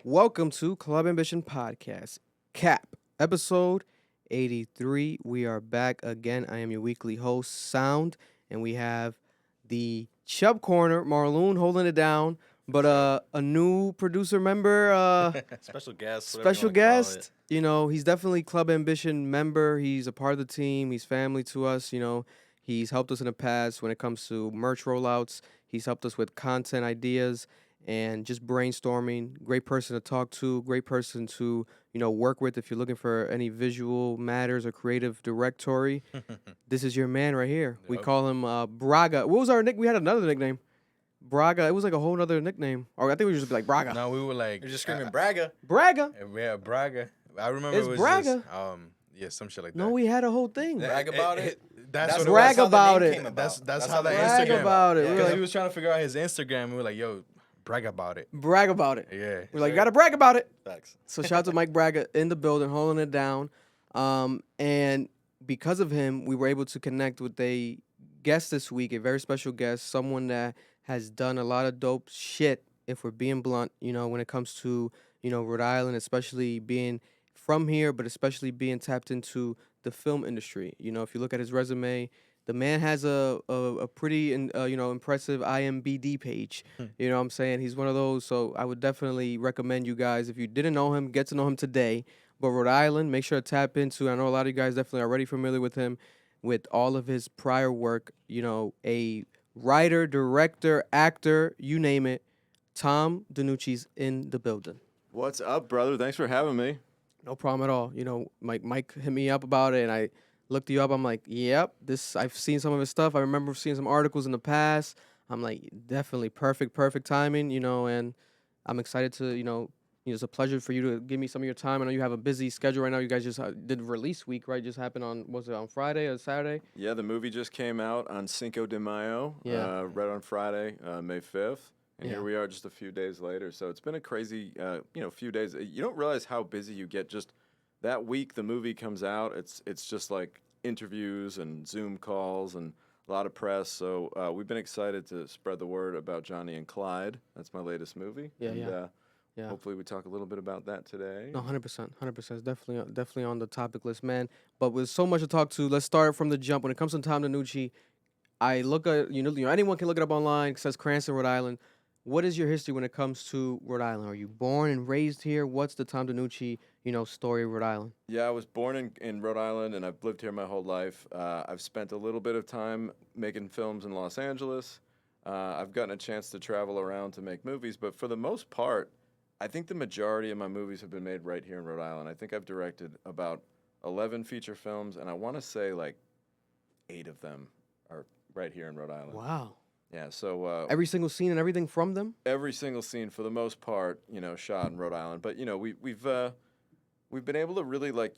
Welcome to Club Ambition Podcast, CAP, episode 83. We are back again. I am your weekly host, Sound, and we have the Chubb Corner, Marloon holding it down, but a new producer member, Special guest, whatever you special want to call it. guest. He's definitely Club Ambition member. He's a part of the team. He's family to us. He's helped us in the past when it comes to merch rollouts. He's helped us with content ideas and just brainstorming. Great person to talk to. Great person to work with if you're looking for any visual matters or creative directory. This is your man right here. We Yep. call him Braga. What was our nick? We had another nickname. Braga. It was like a whole other nickname. Or I think we just be like Braga. No, we were like, Uh, you're just screaming Braga. Braga. Yeah, Braga. I remember It's it was Braga. just, yeah, some shit like that. No, we had a whole thing. Brag about it. That's what Brag it was. about it. That's how the Brag Instagram. about it. Yeah, We're because like, he was trying to figure out his Instagram. We were like, yo, brag about it. brag about it. Yeah. We're like, you gotta brag about it. Facts. So shout out to Mike Braga in the building, holding it down. And because of him, we were able to connect with a guest this week, a very special guest, someone that has done a lot of dope shit, if we're being blunt, when it comes to, Rhode Island, especially being from here, but especially being tapped into the film industry. If you look at his resume, the man has a pretty impressive IMBD page. You know what I'm saying? He's one of those. So I would definitely recommend you guys, if you didn't know him, get to know him today. But Rhode Island, make sure to tap into. I know a lot of you guys definitely are already familiar with him, with all of his prior work. A writer, director, actor, you name it. Tom Denucci's in the building. What's up, brother? Thanks for having me. No problem at all. Mike hit me up about it, and I looked you up. I'm like, yep, I've seen some of his stuff. I remember seeing some articles in the past. I'm like, definitely perfect timing, and I'm excited to, it's a pleasure for you to give me some of your time. I know you have a busy schedule right now. You guys just did release week, right? Just happened was it on Friday or Saturday? Yeah, the movie just came out on Cinco de Mayo, Yeah. right on Friday, May 5th. And Yeah. here we are just a few days later. So it's been a crazy, few days. You don't realize how busy you get just that week the movie comes out. It's just like interviews and Zoom calls and a lot of press. So we've been excited to spread the word about Johnny and Clyde. That's my latest movie. Yeah, and, Yeah. Hopefully we talk a little bit about that today. No, 100%. 100%. It's definitely on the topic list, man. But with so much to talk to, let's start from the jump. When it comes to Tom Denucci, I look at, anyone can look it up online. It says Cranston, Rhode Island. What is your history when it comes to Rhode Island? Are you born and raised here? What's the Tom Denucci, story of Rhode Island? Yeah, I was born in Rhode Island, and I've lived here my whole life. I've spent a little bit of time making films in Los Angeles. I've gotten a chance to travel around to make movies, but for the most part, I think the majority of my movies have been made right here in Rhode Island. I think I've directed about 11 feature films, and I want to say like 8 of them are right here in Rhode Island. Wow. Yeah, so Every single scene and everything from them? every single scene, for the most part, shot in Rhode Island. But we've been able to really like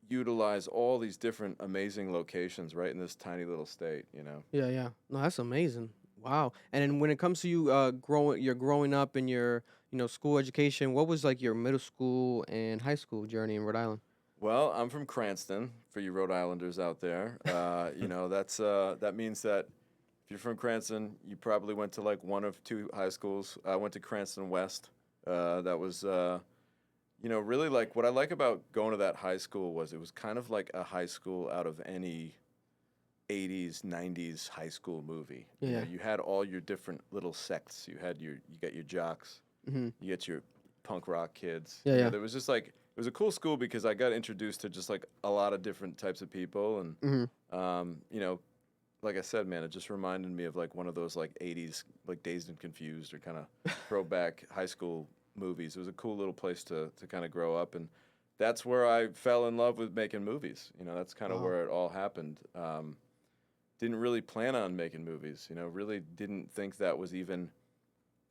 utilize all these different amazing locations right in this tiny little state. Yeah. No, that's amazing. Wow. And then when it comes to you growing up in your, school education, what was like your middle school and high school journey in Rhode Island? Well, I'm from Cranston, for you Rhode Islanders out there. That means that if you're from Cranston, you probably went to like one of 2 high schools. I went to Cranston West. That was, really like what I like about going to that high school was it was kind of like a high school out of any 80s, 90s high school movie. Yeah. You had all your different little sects. You get your jocks. Mm-hmm. You get your punk rock kids. Yeah. There was just like it was a cool school because I got introduced to just like a lot of different types of people, and Mm-hmm. like I said, man, it just reminded me of like one of those like 80s like Dazed and Confused or kind of throwback high school movies. It was a cool little place to kind of grow up, and that's where I fell in love with making movies. That's kind of Wow. where it all happened. Didn't really plan on making movies. Really didn't think that was even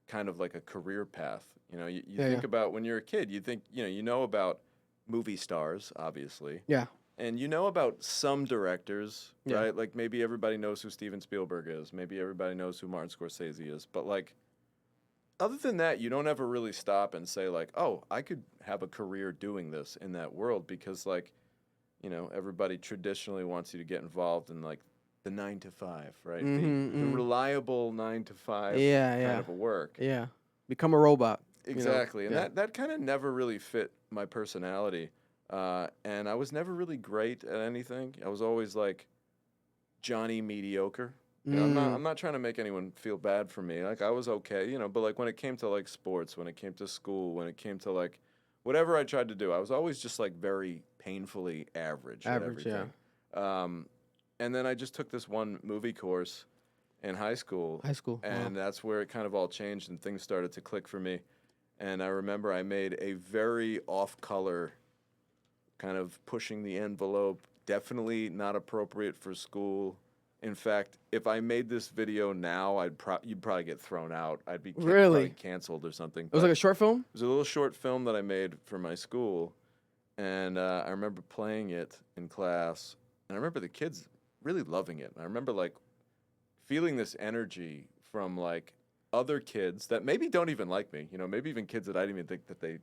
kind of like a career path. You think about when you're a kid, you think, you know about movie stars, obviously. Yeah. And you know about some directors, Yeah. right? Like maybe everybody knows who Steven Spielberg is. Maybe everybody knows who Martin Scorsese is. But like, other than that, you don't ever really stop and say like, oh, I could have a career doing this in that world because like, everybody traditionally wants you to get involved in like the 9 to 5, right? The reliable 9 to 5 Yeah, kind yeah. of a work. Yeah. Become a robot. Exactly, and Yeah. that kind of never really fit my personality, and I was never really great at anything. I was always like Johnny mediocre. I'm not trying to make anyone feel bad for me. Like I was okay, but like when it came to like sports, when it came to school, when it came to like whatever I tried to do, I was always just like very painfully average at Average, yeah. everything. And then I just took this one movie course in high school. High school, And that's where it kind of all changed and things started to click for me. And I remember I made a very off-color kind of pushing the envelope, definitely not appropriate for school. In fact, if I made this video now, you'd probably get thrown out. I'd be Really? probably canceled or something. It was like a short film? It was a little short film that I made for my school, and I remember playing it in class, and I remember the kids really loving it. And I remember like feeling this energy from like other kids that maybe don't even like me, maybe even kids that I didn't even think that they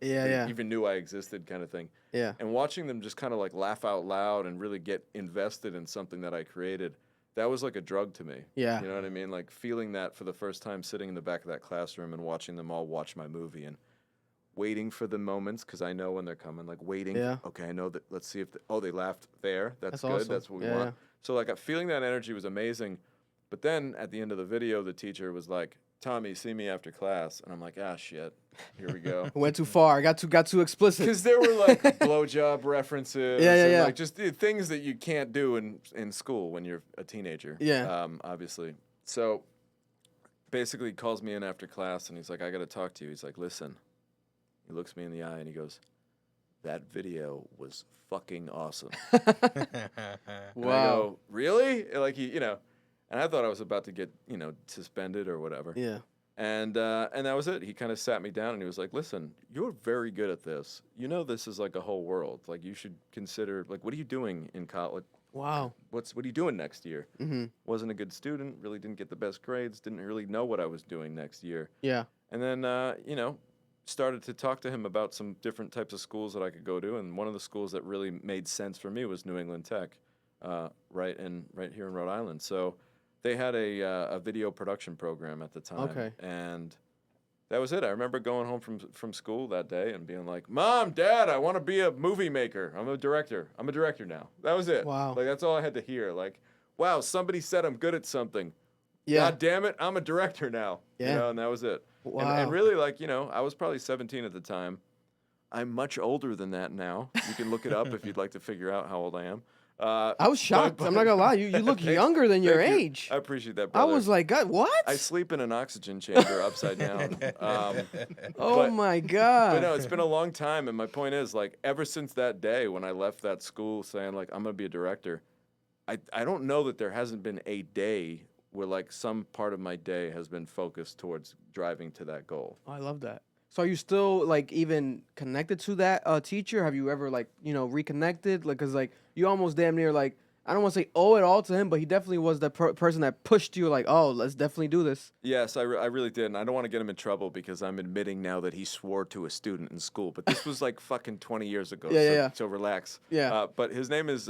even knew I existed, kind of thing. Yeah. And watching them just kind of like laugh out loud and really get invested in something that I created, that was like a drug to me. Yeah. You know what I mean? Like feeling that for the first time, sitting in the back of that classroom and watching them all watch my movie and waiting for the moments, because I know when they're coming, like waiting. Yeah. Okay, I know that. Let's see if, they laughed there. That's good. awesome. That's what we Yeah, want. yeah. So like feeling that energy was amazing. But then at the end of the video, the teacher was like, "Tommy, see me after class." And I'm like, "Ah, shit. Here we go." Went too far. Got too explicit. Because there were like blowjob references, Yeah. like just things that you can't do in school when you're a teenager. Yeah. Obviously. So basically, he calls me in after class and he's like, "I got to talk to you." He's like, "Listen." He looks me in the eye and he goes, "That video was fucking awesome." And I go, "Really?" Like and I thought I was about to get suspended or whatever. Yeah. And that was it. He kind of sat me down and he was like, "Listen, you're very good at this. This is like a whole world. Like you should consider, like, what are you doing in college? Wow. What are you doing next year?" Wasn't a good student. Really didn't get the best grades. Didn't really know what I was doing next year. Yeah. And then started to talk to him about some different types of schools that I could go to. And one of the schools that really made sense for me was New England Tech, right here in Rhode Island. So they had a video production program at the time. Okay. And that was it. I remember going home from school that day and being like, "Mom, Dad, I want to be a movie maker. I'm a director. I'm a director now." That was it. Wow. Like, that's all I had to hear. Like, wow, somebody said I'm good at something. Yeah. God damn it, I'm a director now. Yeah. And that was it. Wow. And really, like, I was probably 17 at the time. I'm much older than that now. You can look it up if you'd like to figure out how old I am. I was shocked. I'm not gonna lie. You look younger than your Thank you. age. I appreciate that, I brother. was like, God, what? I sleep in an oxygen chamber upside down. Oh my God. But no, it's been a long time, and my point is, like, ever since that day when I left that school saying, like, I'm gonna be a director, I don't know that there hasn't been a day where, like, some part of my day has been focused towards driving to that goal. Oh, I love that. So are you still like even connected to that teacher? Have you ever like reconnected? Like, cause like you almost damn near like, I don't want to say owe it all to him, but he definitely was the person that pushed you like, oh, let's definitely do this. Yes, I really did, and I don't want to get him in trouble because I'm admitting now that he swore to a student in school, but this was like fucking 20 years ago. Yeah. So relax. Yeah. But his name is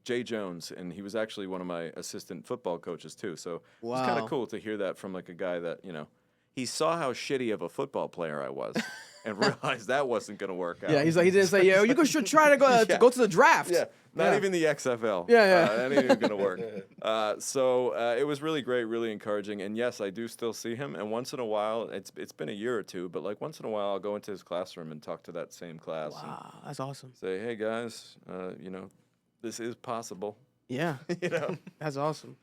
Jay Jones, and he was actually one of my assistant football coaches too. So it's kind Wow. of cool to hear that from like a guy that he saw how shitty of a football player I was, and realized that wasn't going to work out. Yeah, he's like, he didn't say, yeah, you should try to go to the draft. Yeah, not Yeah. even the XFL. Yeah. That ain't even gonna work. So it was really great, really encouraging. And yes, I do still see him. And once in a while, it's been a year or two, but like once in a while, I'll go into his classroom and talk to that same class Wow, that's awesome. and say, "Hey guys, this is possible." Yeah, You know. that's awesome.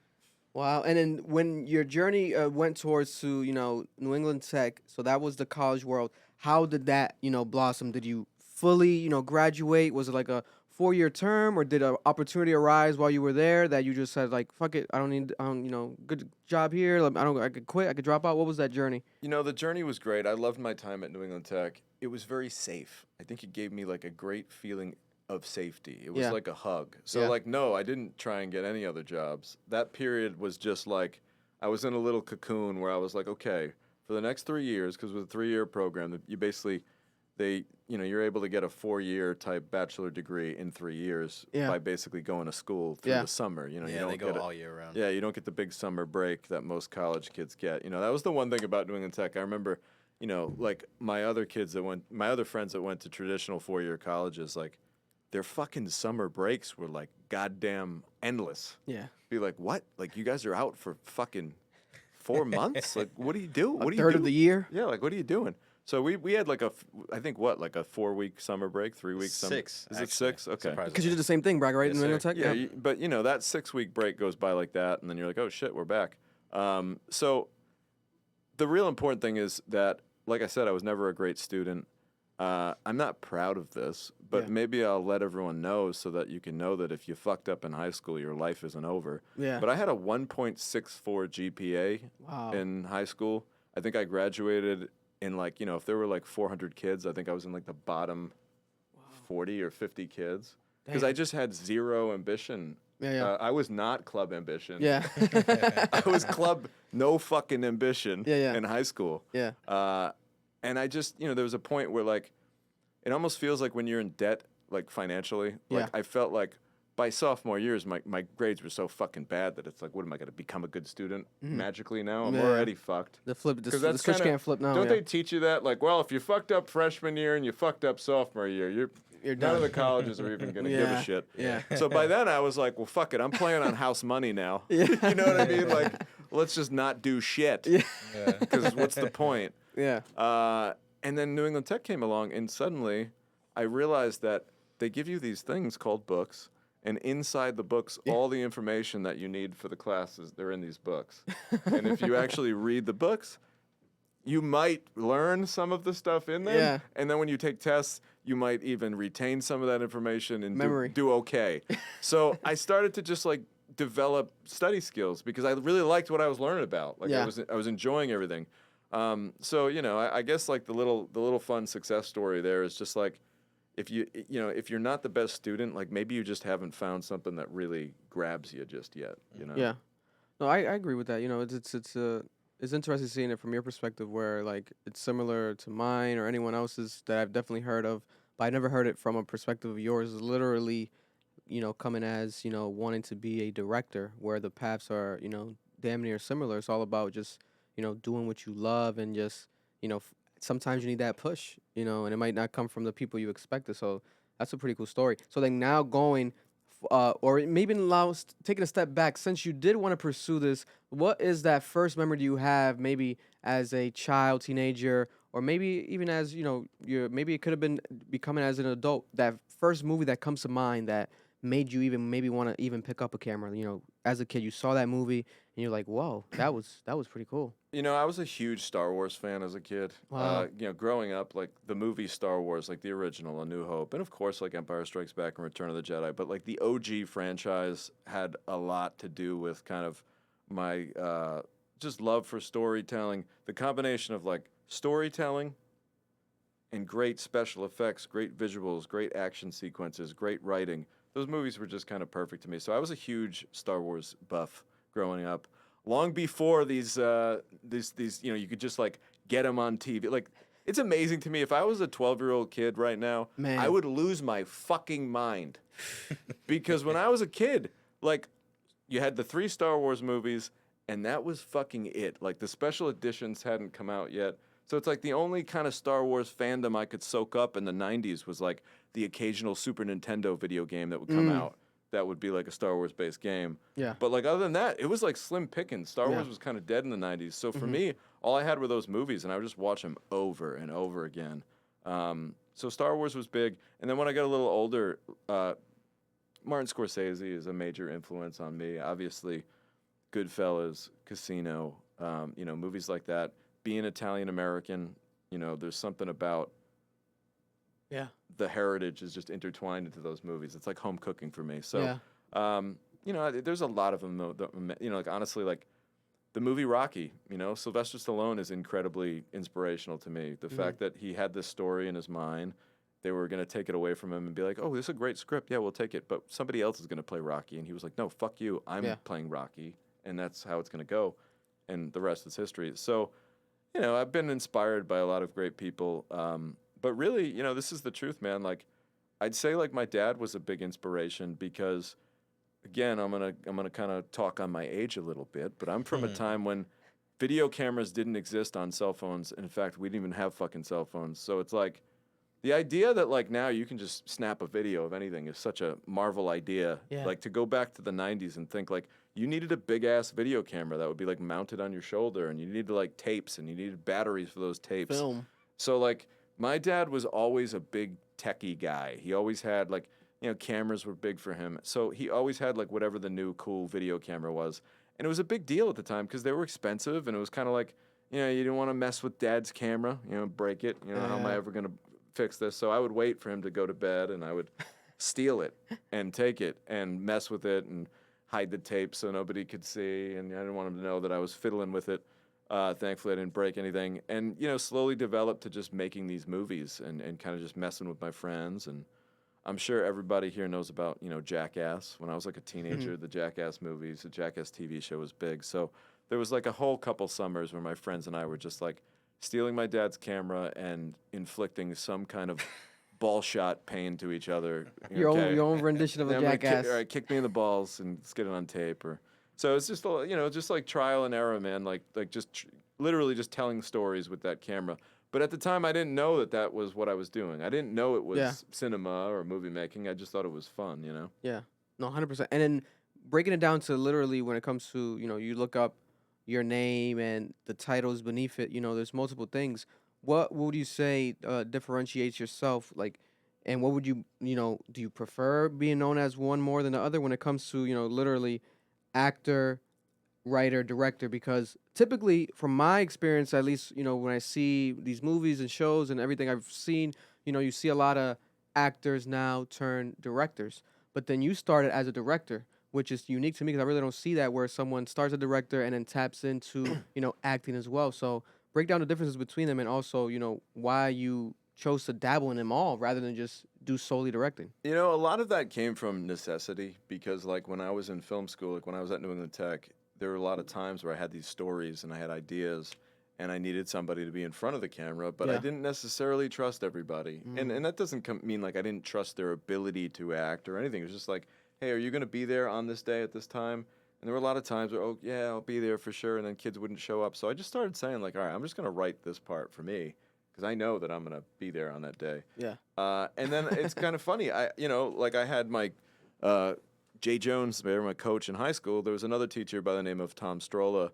Wow. And then when your journey went towards to New England Tech, so that was the college world. How did that blossom? Did you fully graduate? Was it like a 4-year term, or did an opportunity arise while you were there that you just said like, fuck it, I don't good job here. Like, I could quit, I could drop out. What was that journey? The journey was great. I loved my time at New England Tech. It was very safe. I think it gave me like a great feeling of safety. It was Yeah. like a hug. So Yeah. like, no, I didn't try and get any other jobs. That period was just like, I was in a little cocoon where I was like, okay, for the next 3 years, because with a 3-year program, you basically, you're able to get a 4-year type bachelor degree in 3 years Yeah. by basically going to school through Yeah. the summer. You Yeah, don't they go get all year round. Yeah, you don't get the big summer break that most college kids get. That was the one thing about New England Tech. I remember, you know, like my other friends that went to traditional 4-year colleges, like their fucking summer breaks were like goddamn endless. Yeah. Be like, what? Like you guys are out for fucking 4 months? Like what do you do? What do you third do? of the year? Yeah, like what are you doing? So we had like I think what, like a 4-week summer break, 3 weeks summer. 6. Is it actually, 6? Okay. surprisingly. Because you did the same thing, Bragg, right? Yes, in Menlo sir. Tech? Yeah, but you know that 6-week break goes by like that, and then you're like, oh shit, we're back. So the real important thing is that, like I said, I was never a great student. I'm not proud of this, but Yeah. maybe I'll let everyone know so that you can know that if you fucked up in high school, your life isn't over. Yeah. But I had a 1.64 GPA Wow. in high school. I think I graduated in like, you know, if there were like 400 kids, I think I was in like the bottom 40 or 50 kids. Because I Damn. just had zero ambition. Yeah. I was not club ambition. Yeah. I was club no fucking ambition Yeah. in high school. Yeah. And I just, you know, there was a point where like, it almost feels like when you're in debt, like financially, like Yeah. I felt like by sophomore years, my grades were so fucking bad that it's like, what am I going to become a good student magically now? I'm Yeah. already fucked. The flip, the 'Cause switch that's kinda- can't flip now. Don't Yeah. they teach you that? Like, well, if you fucked up freshman year and you fucked up sophomore year, You're none done. of the colleges are even going to give Yeah. a shit. Yeah. So by then I was like, well, fuck it. I'm playing on house money now. Yeah. You know what I mean? Like, let's just not do shit. Yeah. Yeah. Because what's the point? Yeah. And then New England Tech came along, and suddenly I realized that they give you these things called books, and inside the books, all the information that you need for the classes, they're in these books. And if you actually read the books, you might learn some of the stuff in them. Yeah. And then when you take tests, you might even retain some of that information and Memory. do okay. So I started to just like develop study skills because I really liked what I was learning about. Like Yeah. I was enjoying everything. So you know, I guess like the little fun success story there is just like if if you're not the best student, like maybe you just haven't found something that really grabs you just yet. You know. Yeah. No, I agree with that. You know, it's interesting seeing it from your perspective where like it's similar to mine or anyone else's that I've definitely heard of, but I never heard it from a perspective of yours. Literally, you know, coming as, you know, wanting to be a director where the paths are, you know, damn near similar. It's all about just, you know, doing what you love and just, you know, sometimes you need that push, you know, and it might not come from the people you expected. So that's a pretty cool story. So then now going, or maybe taking a step back, since you did want to pursue this, what is that first memory you have maybe as a child, teenager, or maybe even as, you know, maybe it could have been becoming as an adult, that first movie that comes to mind that made you even maybe want to even pick up a camera? You know, as a kid, you saw that movie and you're like, whoa, that was pretty cool. You know, I was a huge Star Wars fan as a kid. Wow. You know, growing up, like the movie Star Wars, like the original, A New Hope, and of course, like Empire Strikes Back and Return of the Jedi. But like the OG franchise had a lot to do with kind of my just love for storytelling. The combination of like storytelling and great special effects, great visuals, great action sequences, great writing. Those movies were just kind of perfect to me. So I was a huge Star Wars buff growing up. Long before these, you know, you could just like get them on TV. Like, it's amazing to me. If I was a 12-year-old kid right now, Man. I would lose my fucking mind. Because when I was a kid, like, you had the 3 Star Wars movies, and that was fucking it. Like, the special editions hadn't come out yet. So it's like the only kind of Star Wars fandom I could soak up in the 90s was like the occasional Super Nintendo video game that would come out. That would be like a Star Wars based game. Yeah. But like other than that, it was like slim pickings. Star Yeah. Wars was kind of dead in the 90s. So for me, all I had were those movies, and I would just watch them over and over again. So Star Wars was big. And then when I got a little older, Martin Scorsese is a major influence on me. Obviously, Goodfellas, Casino, you know, movies like that. Being Italian American, you know, there's something about Yeah. the heritage is just intertwined into those movies. It's like home cooking for me. So, Yeah. you know, there's a lot of them though. You know, like honestly, like the movie Rocky. You know, Sylvester Stallone is incredibly inspirational to me. The fact that he had this story in his mind, they were going to take it away from him and be like, "Oh, this is a great script. Yeah, we'll take it." But somebody else is going to play Rocky, and he was like, "No, fuck you. I'm playing Rocky, and that's how it's going to go." And the rest is history. So, you know, I've been inspired by a lot of great people. But really, you know, this is the truth, man. Like, I'd say like my dad was a big inspiration because, again, I'm gonna kind of talk on my age a little bit, but I'm from a time when video cameras didn't exist on cell phones. In fact, we didn't even have fucking cell phones. So it's like the idea that like now you can just snap a video of anything is such a Marvel idea. Yeah. Like to go back to the 90s and think like you needed a big ass video camera that would be like mounted on your shoulder, and you needed like tapes, and you needed batteries for those tapes. Film. So like my dad was always a big techie guy. He always had like, you know, cameras were big for him. So he always had like whatever the new cool video camera was. And it was a big deal at the time because they were expensive, and it was kind of like, you know, you didn't want to mess with dad's camera, you know, break it. You know, how am I ever going to fix this? So I would wait for him to go to bed, and I would steal it and take it and mess with it and hide the tape so nobody could see. And I didn't want him to know that I was fiddling with it. Thankfully, I didn't break anything. And, you know, slowly developed to just making these movies and kind of just messing with my friends. And I'm sure everybody here knows about, you know, Jackass. When I was like a teenager, the Jackass movies, the Jackass TV show was big. So there was like a whole couple summers where my friends and I were just like stealing my dad's camera and inflicting some kind of ball shot pain to each other. Your own rendition of a Jackass. All right, kick me in the balls and let's get it on tape. Or so it's just, you know, just like trial and error, man. Like just literally just telling stories with that camera. But at the time, I didn't know that that was what I was doing. I didn't know it was cinema or movie making. I just thought it was fun, you know? Yeah. No, 100%. And then breaking it down to literally when it comes to, you know, you look up your name and the titles beneath it, you know, there's multiple things. What would you say differentiates yourself? Like, and what would you, you know, do you prefer being known as one more than the other when it comes to, you know, literally actor, writer, director? Because typically, from my experience, at least, you know, when I see these movies and shows and everything I've seen, you know, you see a lot of actors now turn directors. But then you started as a director, which is unique to me because I really don't see that where someone starts a director and then taps into, you know, acting as well. So break down the differences between them and also, you know, why you chose to dabble in them all rather than just do solely directing. You know, a lot of that came from necessity because, like, when I was in film school, like when I was at New England Tech, there were a lot of times where I had these stories and I had ideas and I needed somebody to be in front of the camera, but I didn't necessarily trust everybody. And that doesn't mean like I didn't trust their ability to act or anything. It was just like, hey, are you going to be there on this day at this time? And there were a lot of times where, oh, yeah, I'll be there for sure. And then kids wouldn't show up. So I just started saying, like, all right, I'm just going to write this part for me because I know that I'm going to be there on that day. Yeah. And then it's kind of funny. I had my Jay Jones, my coach in high school. There was another teacher by the name of Tom Strolla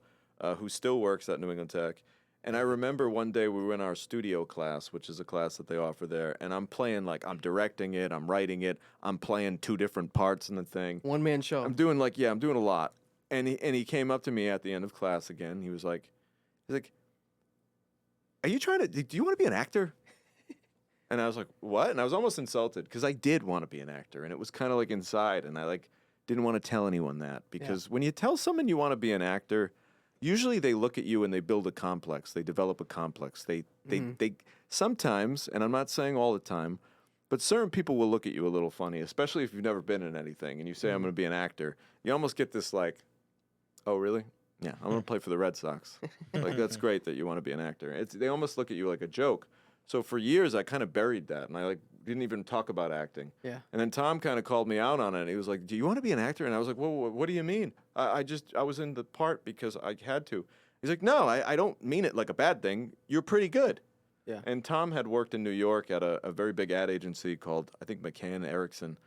who still works at New England Tech. And I remember one day we were in our studio class, which is a class that they offer there, and I'm playing, like, I'm directing it, I'm writing it, I'm playing 2 different parts in the thing. One-man show. I'm doing a lot. And he came up to me at the end of class again. He's like, do you want to be an actor? And I was like, what? And I was almost insulted because I did want to be an actor, and it was kind of like inside, and I like didn't want to tell anyone that because when you tell someone you want to be an actor, usually they look at you and they build a complex. They develop a complex. They sometimes, and I'm not saying all the time, but certain people will look at you a little funny, especially if you've never been in anything and you say, I'm going to be an actor. You almost get this like, oh, really? Yeah, I'm going to play for the Red Sox. Like, that's great that you want to be an actor. They almost look at you like a joke. So for years, I kind of buried that, and I like didn't even talk about acting. Yeah. And then Tom kind of called me out on it. He was like, do you want to be an actor? And I was like, well, what do you mean? I was in the part because I had to. He's like, no, I don't mean it like a bad thing. You're pretty good. Yeah. And Tom had worked in New York at a very big ad agency called, I think, McCann Erickson.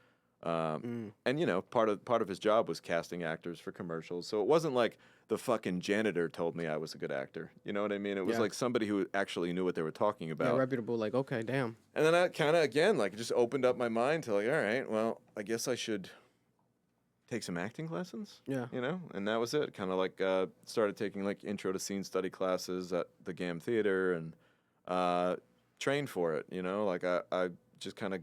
And, you know, part of his job was casting actors for commercials. So it wasn't like the fucking janitor told me I was a good actor. You know what I mean? It was like somebody who actually knew what they were talking about. Yeah, reputable, like, okay, damn. And then that kind of, again, like, just opened up my mind to, like, all right, well, I guess I should take some acting lessons. Yeah. You know? And that was it. Kind of like started taking, like, intro to scene study classes at the GAM Theater and trained for it, you know? Like, I just kind of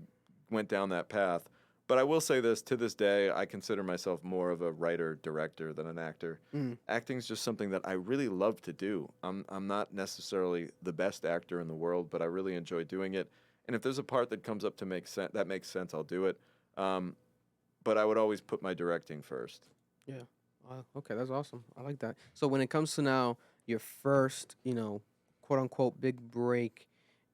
went down that path. But I will say this, to this day, I consider myself more of a writer-director than an actor. Acting's just something that I really love to do. I'm not necessarily the best actor in the world, but I really enjoy doing it. And if there's a part that comes up to make sense, that makes sense, I'll do it. But I would always put my directing first. Yeah. Okay, that's awesome. I like that. So when it comes to now your first, you know, quote-unquote big break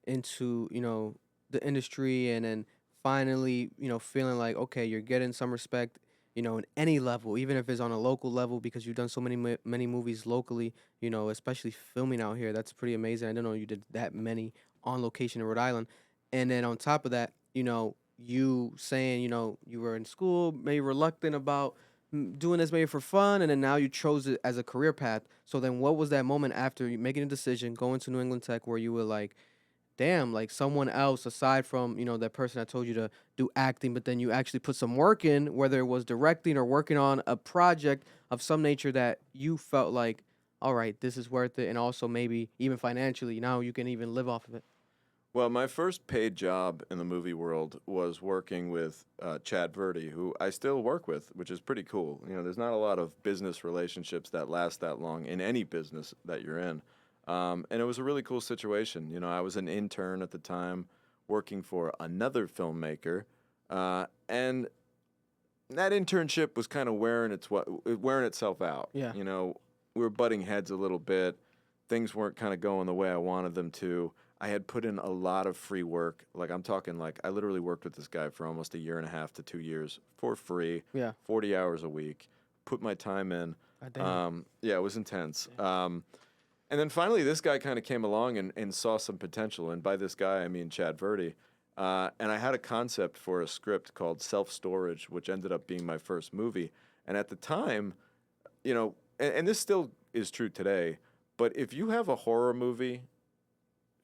into, you know, the industry and then finally, you know, feeling like, okay, you're getting some respect in any level, even if it's on a local level, because you've done so many movies locally, especially filming out here. That's pretty amazing. I didn't know you did that many on location in Rhode Island. And then on top of that, you saying, you were in school, maybe reluctant about doing this maybe for fun, and then now you chose it as a career path. So then what was that moment after you making a decision, going to New England Tech, where you were like, damn, like someone else aside from, that person that told you to do acting, but then you actually put some work in, whether it was directing or working on a project of some nature that you felt like, all right, this is worth it. And also maybe even financially, now you can even live off of it. Well, my first paid job in the movie world was working with Chad Verdi, who I still work with, which is pretty cool. There's not a lot of business relationships that last that long in any business that you're in. And it was a really cool situation. I was an intern at the time working for another filmmaker. And that internship was kind of wearing itself out. Yeah. We were butting heads a little bit. Things weren't kind of going the way I wanted them to. I had put in a lot of free work. Like, I'm talking, like, I literally worked with this guy for almost a year and a half to 2 years for free. Yeah. 40 hours a week. Put my time in. Yeah, it was intense. Yeah. And then finally, this guy kind of came along and saw some potential. And by this guy, I mean Chad Verdi. And I had a concept for a script called Self-Storage, which ended up being my first movie. And at the time, and this still is true today, but if you have a horror movie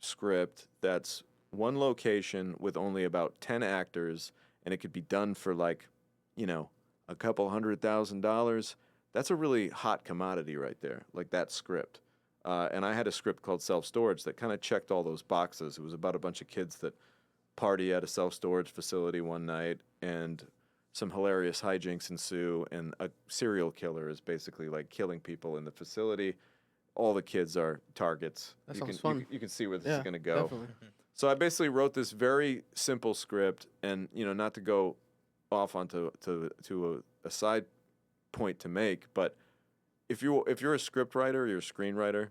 script that's one location with only about 10 actors and it could be done for like, a couple $100,000, that's a really hot commodity right there, like that script. And I had a script called Self-Storage that kind of checked all those boxes. It was about a bunch of kids that party at a self-storage facility one night, and some hilarious hijinks ensue, and a serial killer is basically like killing people in the facility. All the kids are targets. That sounds fun. You can see where this is going to go. Definitely. So I basically wrote this very simple script, and not to go off onto a side point to make, but if you're a script writer, you're a screenwriter,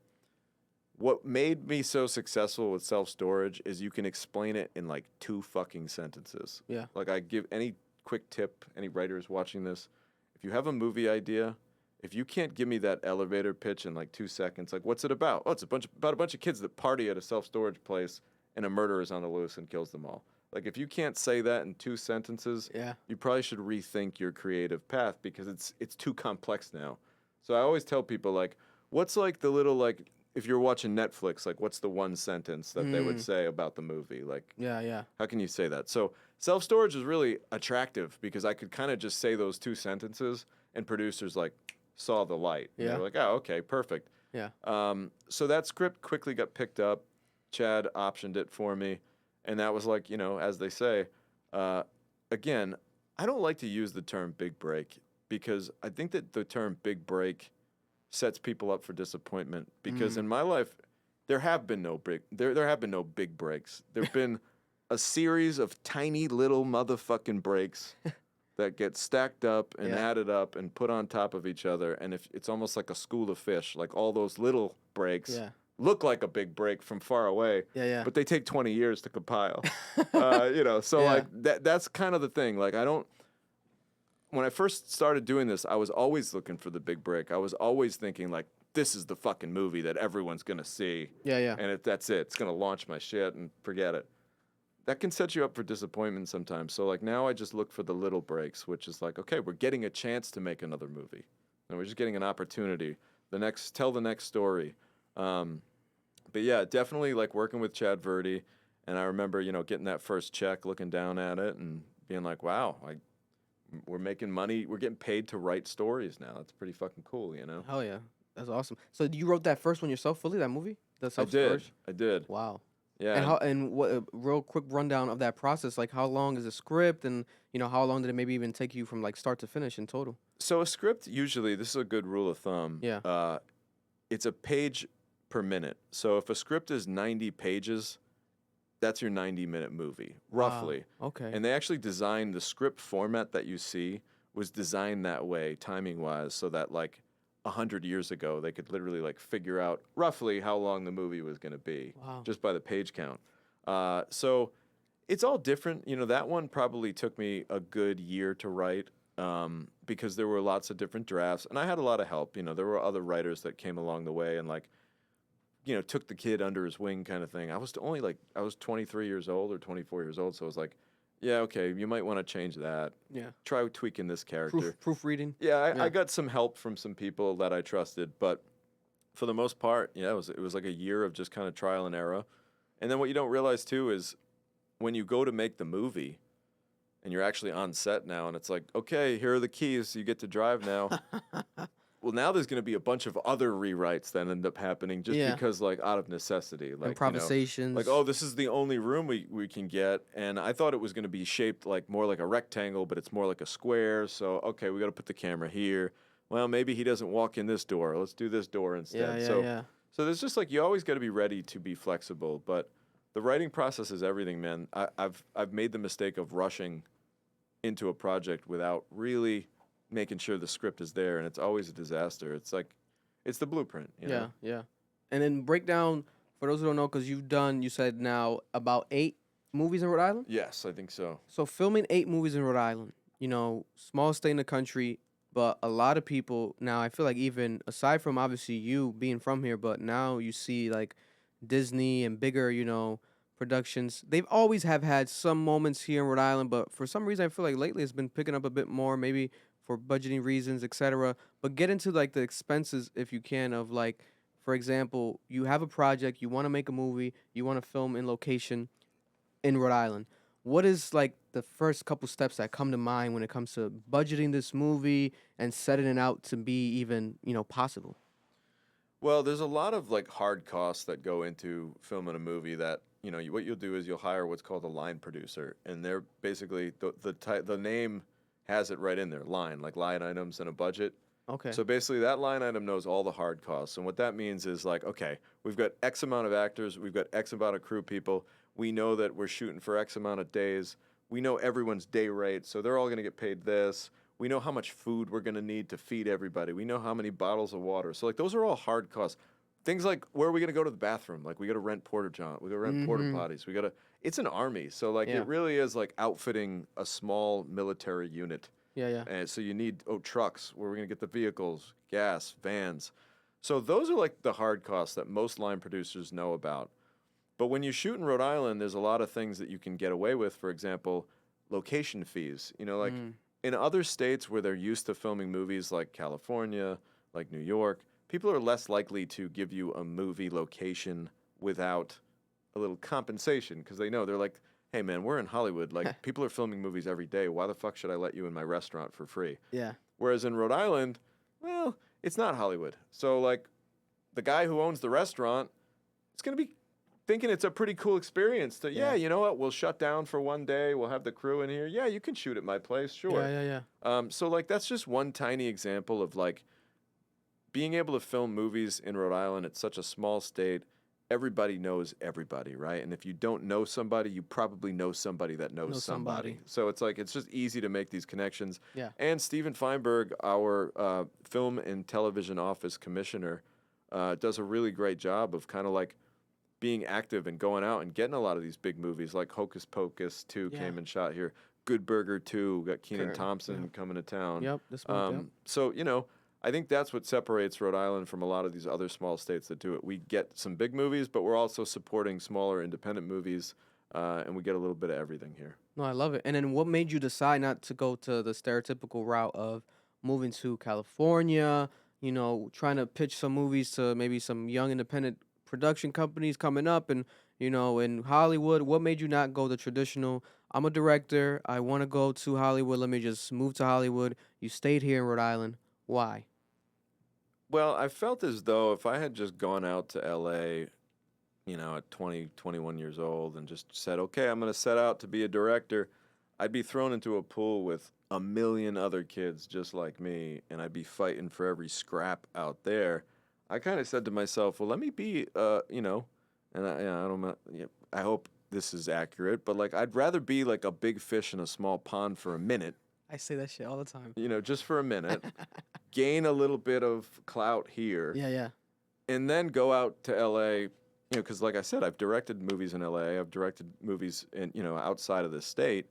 what made me so successful with Self-Storage is you can explain it in like 2 fucking sentences. Yeah. Like, I give any quick tip, any writers watching this, if you have a movie idea, if you can't give me that elevator pitch in like 2 seconds, like, what's it about? Oh, it's about a bunch of kids that party at a self-storage place and a murderer is on the loose and kills them all. Like, if you can't say that in 2 sentences, Yeah. you probably should rethink your creative path, because it's too complex now. So I always tell people, like, what's like the little, like, if you're watching Netflix, like, what's the one sentence that they would say about the movie? Like, Yeah. how can you say that? So Self-Storage is really attractive because I could kind of just say those 2 sentences and producers, like, saw the light. Yeah. They're like, oh, okay, perfect. Yeah. So that script quickly got picked up. Chad optioned it for me. And that was like, as they say, again, I don't like to use the term big break, because I think that the term big break sets people up for disappointment, because in my life, there have been no big breaks. There've been a series of tiny little motherfucking breaks that get stacked up and added up and put on top of each other, and if it's almost like a school of fish, like all those little breaks look like a big break from far away, but they take 20 years to compile. So like that's kind of the thing. Like, when I first started doing this, I was always looking for the big break. I was always thinking, like, this is the fucking movie that everyone's going to see. Yeah. And that's it. It's going to launch my shit and forget it. That can set you up for disappointment sometimes. So, like, now I just look for the little breaks, which is like, okay, we're getting a chance to make another movie. And we're just getting an opportunity. Tell the next story. But yeah, definitely, like, working with Chad Verdi. And I remember, getting that first check, looking down at it and being like, wow, we're making money. We're getting paid to write stories now. That's pretty fucking cool, Hell yeah. That's awesome. So you wrote that first one yourself fully, that movie? The Self-Storage? I did. Wow. Yeah. And what a real quick rundown of that process, like how long is a script, and how long did it maybe even take you from like start to finish in total? So a script, usually, this is a good rule of thumb. Yeah. It's a page per minute. So if a script is 90 pages, that's your 90-minute movie, roughly. Wow. Okay. And they actually designed the script format that you see was designed that way, timing-wise, so that, like, 100 years ago, they could literally, like, figure out roughly how long the movie was going to be, just by the page count. So it's all different. That one probably took me a good year to write. because there were lots of different drafts, and I had a lot of help. You know, there were other writers that came along the way and like, you know, took the kid under his wing kind of thing. I was 23 years old or 24 years old, so I was like, yeah, okay, you might want to change that. Yeah. Try tweaking this character. Proofreading. Yeah, Yeah. I got some help from some people that I trusted, but for the most part, yeah, it was like a year of just kind of trial and error. And then what you don't realize too is when you go to make the movie and you're actually on set now and it's like, okay, here are the keys, you get to drive now. Well, now there's going to be a bunch of other rewrites that end up happening just Yeah. because, like, out of necessity. Like, Improvisations. like, oh, this is the only room we can get. And I thought it was going to be shaped like more like a rectangle, but it's more like a square. So, okay, we got to put the camera here. Well, maybe he doesn't walk in this door. Let's do this door instead. So there's just like, you always got to be ready to be flexible. But the writing process is everything, man. I've made the mistake of rushing into a project without really making sure the script is there, and it's always a disaster. It's like, it's the blueprint. You know? Yeah. And then break down, for those who don't know, because you said now about 8 movies in Rhode Island? Yes, I think so. So filming 8 movies in Rhode Island, you know, small state in the country, but a lot of people now, I feel like even aside from obviously you being from here, but now you see like Disney and bigger, you know, productions. They've always have had some moments here in Rhode Island, but for some reason I feel like lately it's been picking up a bit more, maybe for budgeting reasons, etc. But get into like the expenses if you can of like, for example, you have a project, you want to make a movie, you want to film in location in Rhode Island. What is like the first couple steps that come to mind when it comes to budgeting this movie and setting it out to be even, you know, possible? Well, there's a lot of like hard costs that go into filming a movie that, you know, what you'll do is you'll hire what's called a line producer, and they're basically the name has it right in there, line items and a budget. Okay. So basically that line item knows all the hard costs. And what that means is like, okay, we've got X amount of actors, we've got X amount of crew people. We know that we're shooting for X amount of days. We know everyone's day rate, so they're all going to get paid this. We know how much food we're going to need to feed everybody. We know how many bottles of water. So like those are all hard costs. Things like, where are we going to go to the bathroom? Like, we got to rent porta john. We got to rent porta potties. We got to. It's an army, so like it really is like outfitting a small military unit. Yeah. And so you need trucks. Where we're going to get the vehicles, gas, vans. So those are like the hard costs that most line producers know about. But when you shoot in Rhode Island, there's a lot of things that you can get away with. For example, location fees. You know, like in other states where they're used to filming movies, like California, like New York, people are less likely to give you a movie location without a little compensation because they know, they're like, hey man, we're in Hollywood. Like, people are filming movies every day. Why the fuck should I let you in my restaurant for free? Yeah. Whereas in Rhode Island, well, it's not Hollywood. So like, the guy who owns the restaurant, it's gonna be thinking it's a pretty cool experience to, you know what, we'll shut down for one day. We'll have the crew in here. Yeah, you can shoot at my place, sure. Yeah. So like, that's just one tiny example of like, being able to film movies in Rhode Island. It's such a small state. Everybody knows everybody, right? And if you don't know somebody, you probably know somebody that knows somebody. So it's like, it's just easy to make these connections. Yeah. And Steven Feinberg, our film and television office commissioner, does a really great job of kind of like being active and going out and getting a lot of these big movies, like Hocus Pocus 2 came and shot here. Good Burger 2, got Kenan Thompson coming to town. Yep. This month, So, you know, I think that's what separates Rhode Island from a lot of these other small states that do it. We get some big movies, but we're also supporting smaller independent movies, and we get a little bit of everything here. No, I love it. And then what made you decide not to go to the stereotypical route of moving to California, you know, trying to pitch some movies to maybe some young independent production companies coming up and, you know, in Hollywood? What made you not go the traditional, I'm a director, I want to go to Hollywood, let me just move to Hollywood? You stayed here in Rhode Island. Why? Well, I felt as though if I had just gone out to LA, you know, at 20, 21 years old and just said, okay, I'm going to set out to be a director, I'd be thrown into a pool with a million other kids just like me, and I'd be fighting for every scrap out there. I kind of said to myself, well, let me be, you know, and I don't know, I hope this is accurate, but like, I'd rather be like a big fish in a small pond for a minute. I say that shit all the time. You know, just for a minute, gain a little bit of clout here. Yeah. And then go out to LA, you know, because like I said, I've directed movies in LA, I've directed movies in, you know, outside of the state.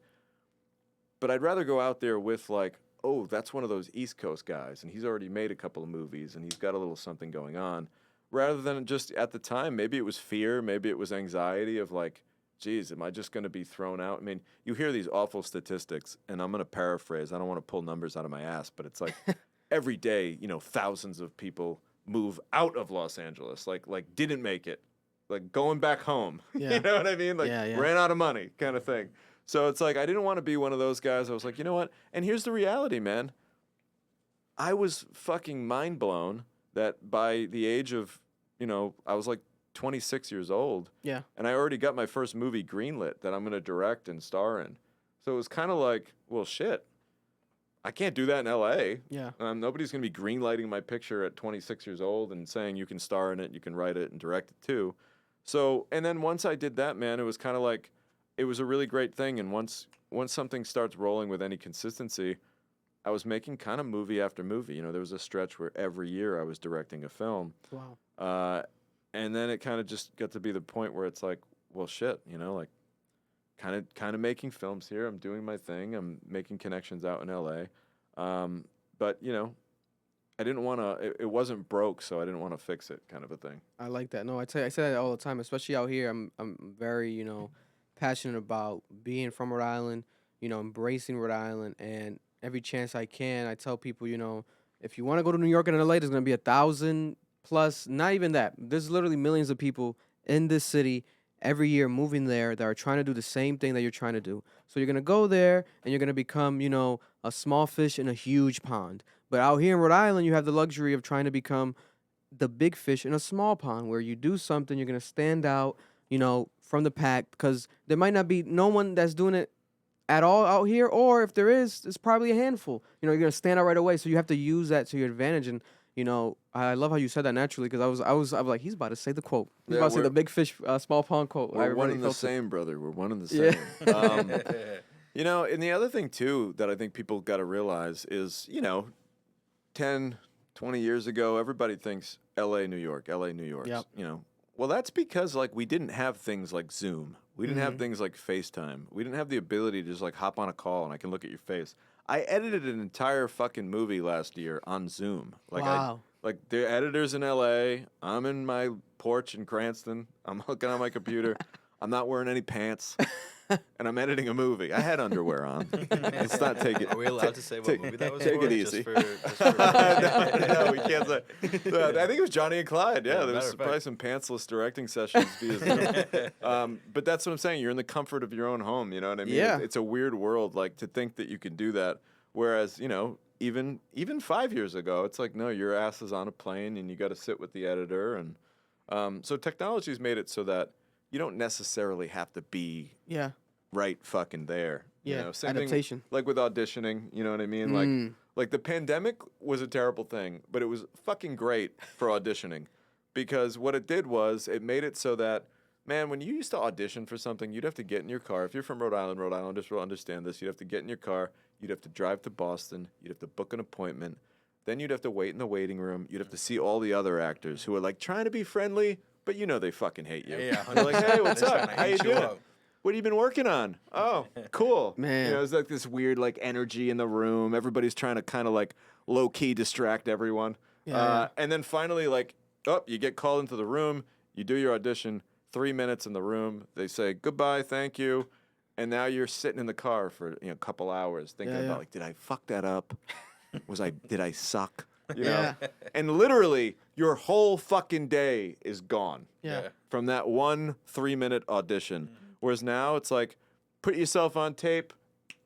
But I'd rather go out there with like oh, that's one of those East Coast guys, and he's already made a couple of movies, and he's got a little something going on. Rather than just at the time, maybe it was fear, maybe it was anxiety of like, geez, am I just going to be thrown out? I mean, you hear these awful statistics, and I'm going to paraphrase. I don't want to pull numbers out of my ass, but it's like every day, thousands of people move out of Los Angeles, like didn't make it, like going back home. Yeah. You know what I mean? Like Yeah. ran out of money kind of thing. So it's like I didn't want to be one of those guys. I was like, you know what? And here's the reality, man. I was fucking mind blown that by the age of, I was like 26 years old. Yeah. And I already got my first movie greenlit that I'm going to direct and star in. So it was kind of like, well, shit. I can't do that in L.A. Yeah. Nobody's going to be greenlighting my picture at 26 years old and saying you can star in it, you can write it and direct it too. So, and then once I did that, man, it was kind of like, it was a really great thing. And once something starts rolling with any consistency, I was making kind of movie after movie. There was a stretch where every year I was directing a film. Wow. And then it kind of just got to be the point where it's like, well, shit, like kind of making films here. I'm doing my thing. I'm making connections out in LA. But, I didn't want to, it wasn't broke, so I didn't want to fix it kind of a thing. I like that. No, I say that all the time, especially out here. I'm very, passionate about being from Rhode Island, embracing Rhode Island, and every chance I can, I tell people, if you want to go to New York and LA, there's going to be 1,000 plus, not even that. There's literally millions of people in this city every year moving there that are trying to do the same thing that you're trying to do. So you're going to go there and you're going to become, a small fish in a huge pond. But out here in Rhode Island, you have the luxury of trying to become the big fish in a small pond where you do something, you're going to stand out, from the pack, because there might not be no one that's doing it at all out here, or if there is, it's probably a handful. You're going to stand out right away. So you have to use that to your advantage. And, I love how you said that naturally, because I was like, he's about to say the quote. He's about to say the big fish, small pond quote. We're one and the same, brother. We're one and the same. Yeah. And the other thing, too, that I think people got to realize is, 10, 20 years ago, everybody thinks L.A., New York, L.A., New York. Yep. Well, that's because, like, we didn't have things like Zoom. We didn't have things like FaceTime. We didn't have the ability to just, like, hop on a call and I can look at your face. I edited an entire fucking movie last year on Zoom. Like, wow. The editor's in L.A., I'm in my porch in Cranston, I'm looking on my computer, I'm not wearing any pants, and I'm editing a movie. I had underwear on. Let's not take it. Are we allowed to say what movie that was take for? it easy. Just for no, we can't say. I think it was Johnny and Clyde. Yeah, there was probably some pantsless directing sessions via Zoom. But that's what I'm saying. You're in the comfort of your own home. You know what I mean? Yeah. It's a weird world, like, to think that you can do that. Whereas, even 5 years ago, it's like, no, your ass is on a plane and you got to sit with the editor. And so technology's made it so that you don't necessarily have to be right fucking there. Yeah, Same adaptation. thing, like with auditioning, you know what I mean? Like the pandemic was a terrible thing, but it was fucking great for auditioning because what it did was it made it so that, man, when you used to audition for something, you'd have to get in your car. If you're from Rhode Islanders will understand this. You'd have to get in your car. You'd have to drive to Boston. You'd have to book an appointment. Then you'd have to wait in the waiting room. You'd have to see all the other actors who are like trying to be friendly, but they fucking hate you. Yeah, They're like, hey, what's They're up? trying to How you eat you doing? up. What have you been working on? Oh, cool. Man. It's like this weird like energy in the room. Everybody's trying to kind of like low key distract everyone. Yeah. And then finally, like, you get called into the room. You do your audition. 3 minutes in the room. They say goodbye, thank you, and now you're sitting in the car for a couple hours thinking about like, did I fuck that up? Did I suck? Yeah. And literally, your whole fucking day is gone. Yeah. From that 1 3-minute audition. Whereas now it's like, put yourself on tape,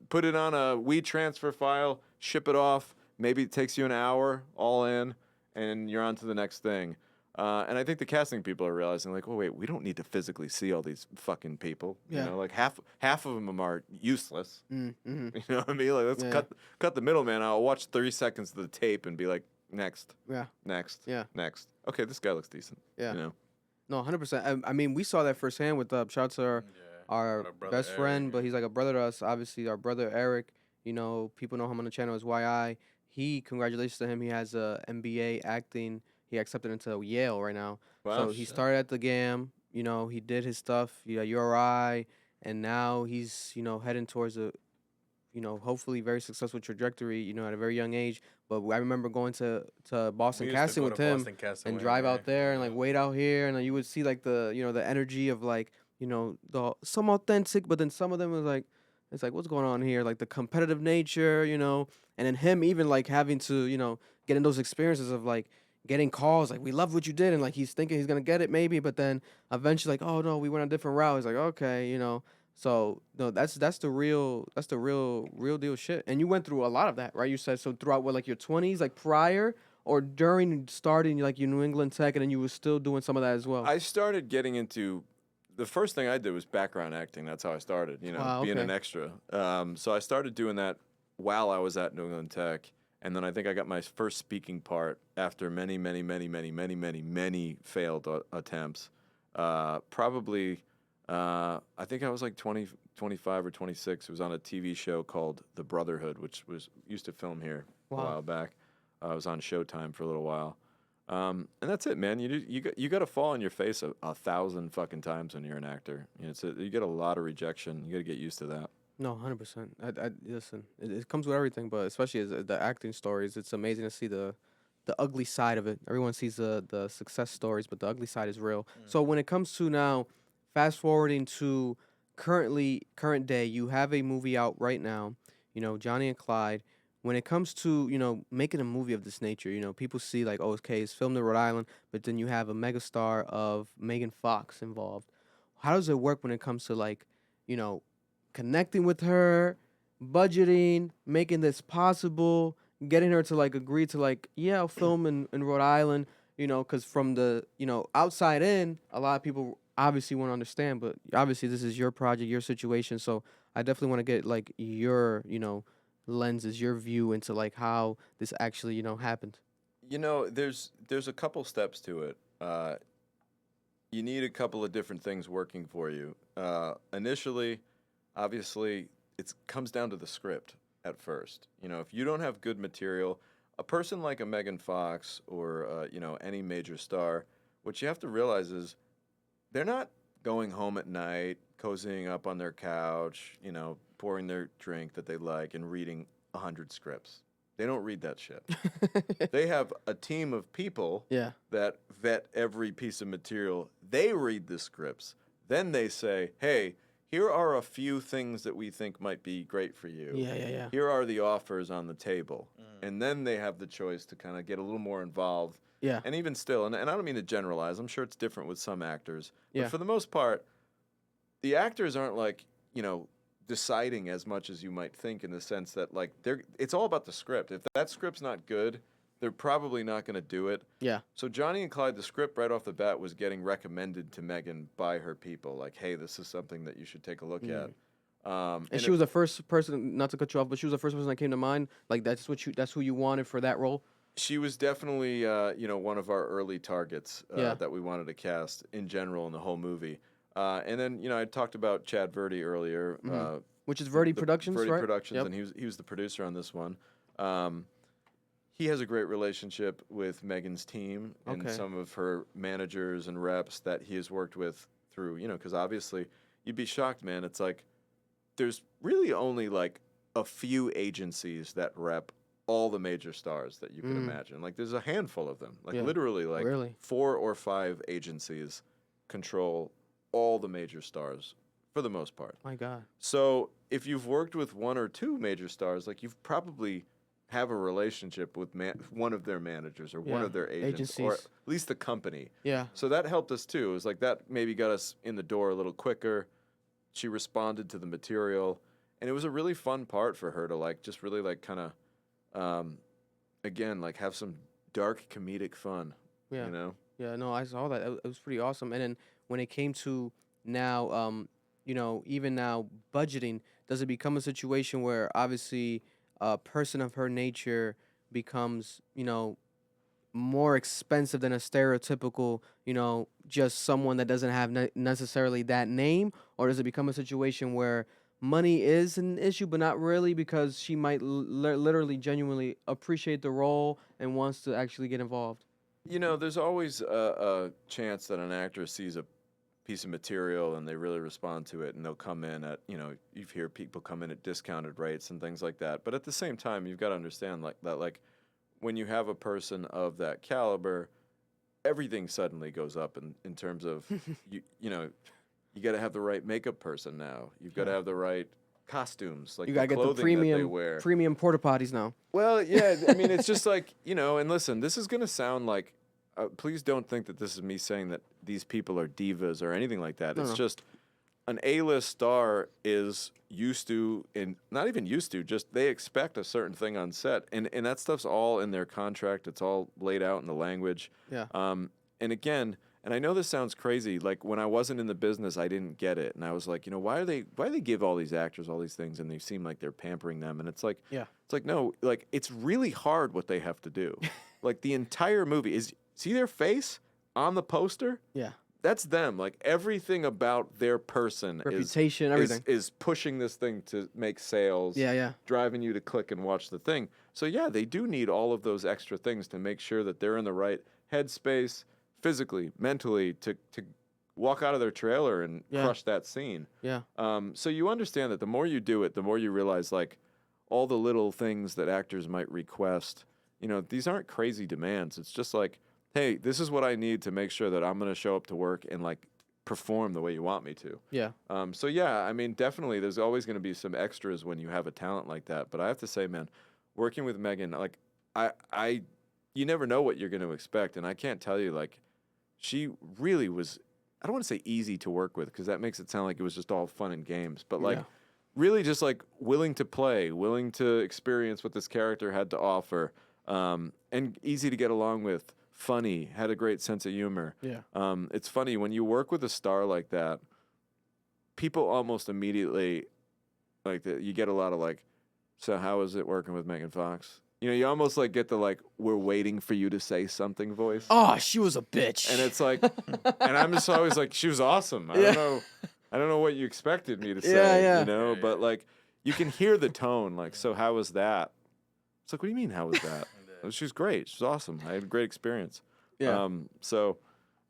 put it on a WeTransfer file, ship it off. Maybe it takes you an hour all in, and you're on to the next thing. And I think the casting people are realizing, like, well, wait, we don't need to physically see all these fucking people. Yeah. Like half of them are useless. Mm-hmm. You know what I mean? Like, let's cut the middleman out. I'll watch 30 seconds of the tape and be like, next, Yeah. next, Yeah. next. Okay, this guy looks decent. Yeah. No, 100%. I mean, we saw that firsthand with shout out to our brother best friend, Eric, but he's like a brother to us. Obviously, our brother Eric. People know him on the channel as YI. Congratulations to him. He has a MBA acting. He accepted into Yale right now. Wow. So he started at the GAM. He did his stuff. URI, and now he's heading towards a hopefully very successful trajectory, at a very young age. But I remember going to Boston We used to casting go with to him Boston Casting and with him, drive yeah. out there and like wait out here, and you would see like the energy of like some authentic, but then some of them was like, it's like, what's going on here, like the competitive nature, and then him even like having to get in those experiences of like getting calls like, we love what you did, and like he's thinking he's gonna get it maybe, but then eventually like, oh no, we went on a different route. He's like, okay, so no, that's the real deal shit. And you went through a lot of that, right? You said so throughout what, like your 20s, like prior or during starting like your New England Tech, and then you were still doing some of that as well. I started getting into the first thing I did was background acting. That's how I started, Wow, being okay. an extra. So I started doing that while I was at New England Tech. And then I think I got my first speaking part after many, many, many, many, many, many, many failed attempts. Probably, I think I was like 20, 25 or 26. It was on a TV show called The Brotherhood, which was used to film here a Wow. while back. I was on Showtime for a little while. And that's it, man. You got to fall on your face a 1,000 fucking times when you're an actor. You get a lot of rejection. You got to get used to that. No, 100%. I listen. It comes with everything, but especially as the acting stories, it's amazing to see the ugly side of it. Everyone sees the success stories, but the ugly side is real. So when it comes to now, fast forwarding to current day, you have a movie out right now. Johnny and Clyde. When it comes to making a movie of this nature, people see like, oh, okay, it's filmed in Rhode Island, but then you have a megastar of Megan Fox involved. How does it work when it comes to like, you know, connecting with her, budgeting, making this possible, getting her to like agree to like, yeah, I'll film in Rhode Island, because from the, outside in, a lot of people obviously won't understand, but obviously this is your project, your situation. So I definitely want to get like your, lenses, your view into like how this actually, happened. There's a couple steps to it. You need a couple of different things working for you. Initially, obviously, it comes down to the script at first. If you don't have good material, a person like a Megan Fox or any major star, what you have to realize is they're not going home at night, cozying up on their couch, pouring their drink that they like and reading 100 scripts. They don't read that shit. They have a team of people Yeah. that vet every piece of material. They read the scripts. Then they say, hey, here are a few things that we think might be great for you. Yeah, yeah, yeah. Here are the offers on the table. And then they have the choice to kind of get a little more involved. Yeah. And even still, and I don't mean to generalize, I'm sure it's different with some actors. Yeah. But for the most part, the actors aren't like, deciding as much as you might think, in the sense that like it's all about the script. If that script's not good, they're probably not going to do it. Yeah. So Johnny and Clyde, the script right off the bat was getting recommended to Megan by her people. Like, hey, this is something that you should take a look at. And she was the first person, not to cut you off, but she was the first person that came to mind. Like that's who you wanted for that role. She was definitely, one of our early targets Yeah. that we wanted to cast in general in the whole movie. And then, I talked about Chad Verdi earlier. Which is Verdi Productions, Verdi right? Productions, Yep. and he was the producer on this one. He has a great relationship with Megan's team and Okay. some of her managers and reps that he has worked with through, because obviously you'd be shocked, man. It's like there's really only like a few agencies that rep all the major stars that you can imagine. Like there's a handful of them. Like Yeah. literally like Really? 4 or 5 agencies control all the major stars for the most part. My God. So if you've worked with 1 or 2 major stars, like you've probably have a relationship with one of their managers or one Yeah, of their agents, or at agencies. least the company. Yeah. So that helped us too. It was like that maybe got us in the door a little quicker. She responded to the material, and it was a really fun part for her to like just really like kind of, again, like have some dark comedic fun. Yeah. Yeah, no, I saw that. It was pretty awesome. And then when it came to now, even now budgeting, does it become a situation where obviously a person of her nature becomes, more expensive than a stereotypical, just someone that doesn't have necessarily that name? Or does it become a situation where money is an issue, but not really, because she might literally genuinely appreciate the role and wants to actually get involved? There's always a chance that an actor sees piece of material and they really respond to it, and they'll come in at, you hear people come in at discounted rates and things like that. But at the same time, you've got to understand like when you have a person of that caliber, everything suddenly goes up in terms of you got to have the right makeup person now. You've got to have the right costumes, like You the gotta get the clothing that they premium wear. premium porta potties now. Well, yeah, I mean, it's just like, and listen, this is going to sound like, please don't think that this is me saying that these people are divas or anything like that. It's just an A-list star is used to, and not even used to, just they expect a certain thing on set. And that stuff's all in their contract. It's all laid out in the language. Yeah. And again, and I know this sounds crazy, like when I wasn't in the business, I didn't get it. And I was like, why do they give all these actors all these things and they seem like they're pampering them? And it's like, no, like it's really hard what they have to do. Like the entire movie see their face on the poster? Yeah. That's them. Like everything about their person Reputation, everything. is pushing this thing to make sales. Yeah. Driving you to click and watch the thing. So yeah, they do need all of those extra things to make sure that they're in the right headspace, physically, mentally, to walk out of their trailer and crush that scene. Yeah. So you understand that the more you do it, the more you realize like all the little things that actors might request. These aren't crazy demands. It's just like, hey, this is what I need to make sure that I'm going to show up to work and like perform the way you want me to. Yeah. So yeah, I mean, definitely there's always going to be some extras when you have a talent like that. But I have to say, man, working with Megan, like you never know what you're going to expect. And I can't tell you, like, she really was, I don't want to say easy to work with because that makes it sound like it was just all fun and games. But like really just like willing to play, willing to experience what this character had to offer, and easy to get along with. Funny, had a great sense of humor. Yeah. It's funny when you work with a star like that, people almost immediately you get a lot of like, so how is it working with Megan Fox? You almost like get the like, we're waiting for you to say something voice. Oh, she was a bitch. And it's like, and I'm just always like, she was awesome. I don't know what you expected me to say, but like you can hear the tone, like, so how was that? It's like, what do you mean, how was that? She was great. She was awesome. I had a great experience. Yeah.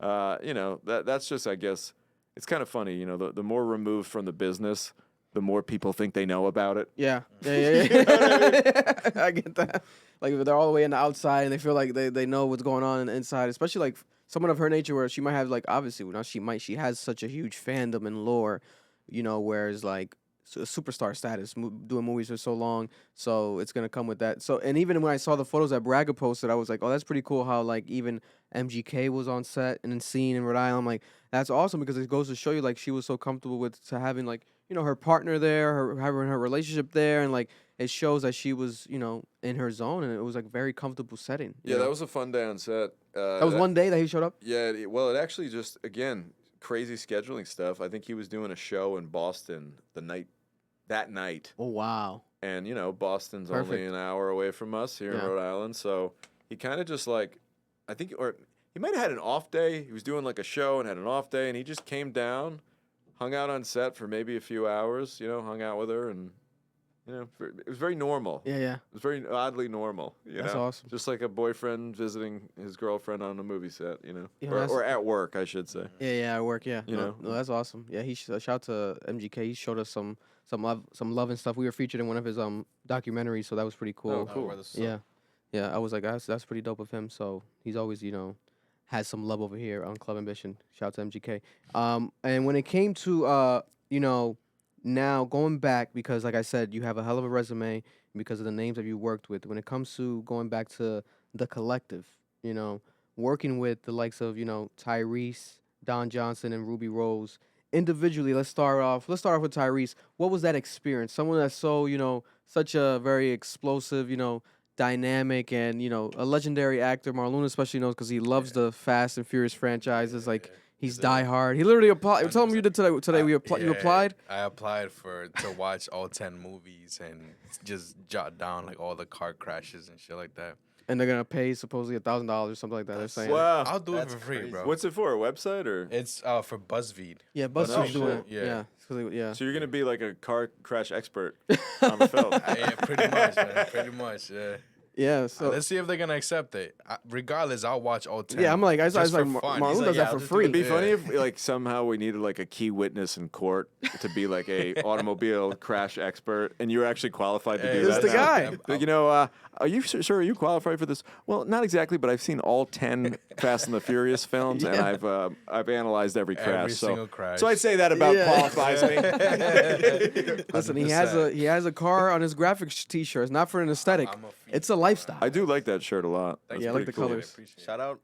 That's just, I guess, it's kind of funny. The more removed from the business, the more people think they know about it. Yeah. You know what I mean? I get that. Like they're all the way in the outside and they feel like they know what's going on in the inside, especially like someone of her nature where she might have like, obviously, she has such a huge fandom and lore, whereas like superstar status, doing movies for so long, so it's gonna come with that. So, and even when I saw the photos that Braga posted, I was like, oh, that's pretty cool. How like even MGK was on set and seen in Rhode Island. I'm like, that's awesome because it goes to show you like she was so comfortable with having like her partner there, having her relationship there, and like it shows that she was in her zone and it was like very comfortable setting. Yeah, that was a fun day on set. That was one day that he showed up. Yeah, it actually just again crazy scheduling stuff. I think he was doing a show in Boston that night. Oh, wow. And, Boston's Perfect. only an hour away from us here in Rhode Island. So he kind of just like, or he might have had an off day. He was doing like a show and had an off day. And he just came down, hung out on set for maybe a few hours, hung out with her. And, it was very normal. Yeah. It was very oddly normal. That's awesome. Just like a boyfriend visiting his girlfriend on a movie set, Yeah, or at work, I should say. Yeah, at work, yeah. No, that's awesome. Yeah, shout out to MGK. He showed us some love and stuff. We were featured in one of his documentaries, so that was pretty cool. Oh, cool. Yeah. I was like, that's pretty dope of him. So he's always has some love over here on Club Ambition. Shout out to MGK. And when it came to now going back, because like I said, you have a hell of a resume because of the names that you worked with. When it comes to going back to the collective, working with the likes of Tyrese, Don Johnson, and Ruby Rose. Individually, let's start off with Tyrese. What was that experience? Someone that's so, such a very explosive, dynamic and, a legendary actor. Marlon especially knows because he loves the Fast and Furious franchises. Like, he's diehard. He literally applied. Tell him you did today. You applied? I applied to watch all 10 movies and just jot down like all the car crashes and shit like that. And they're gonna pay supposedly $1,000 or something like that. They're saying. Wow. I'll do it for free, bro. What's it for? A website or? It's for BuzzFeed. Yeah, BuzzFeed's doing it. Yeah. Yeah. So you're gonna be like a car crash expert on the film. Yeah, pretty much, man. Pretty much. Yeah. Yeah. So Let's see if they're gonna accept it. Regardless, I'll watch all 10. yeah, I'm like, I was just like, for fun. Marlon He's does like, that "Yeah, for I'll just do free. it." It'd be funny Yeah. if like somehow we needed like a key witness in court to be like a automobile crash expert, and you're actually qualified to do Hey, that. It's the now. guy. Like, are you sure? Are you qualified for this? Well, not exactly, but I've seen all 10 Fast and the Furious films, and I've analyzed every crash. Every single crash. So I'd say that about Yeah. qualifies me. Listen, he has a car on his graphics T-shirt. It's not for an aesthetic. I'm a fiend. It's a lifestyle. I do like that shirt a lot. Thanks Yeah, I for like the appreciate it, colors. appreciate it. Shout out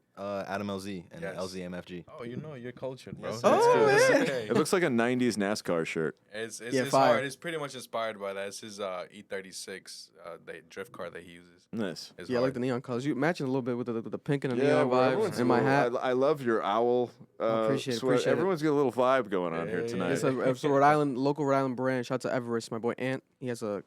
Adam LZ and Yes. LZMFG. Oh, you know, you're cultured, bro. Yes, That's Oh, good. That's yeah. okay. It looks like a '90s NASCAR shirt. It's Yeah, his fire. hard. It's pretty much inspired by that. It's his E36 the drift car that he uses. Nice. It's Yeah, I like hard. the neon colors. You matching a little bit with the pink and the Yeah, neon well, vibes everyone's in a my little- hat. I love your owl. Appreciate it, sweat. appreciate it. Everyone's got a little vibe going on here Yeah, tonight. It's a Rhode Island, local Rhode Island brand. Shout out to Everest, my boy Ant. He has a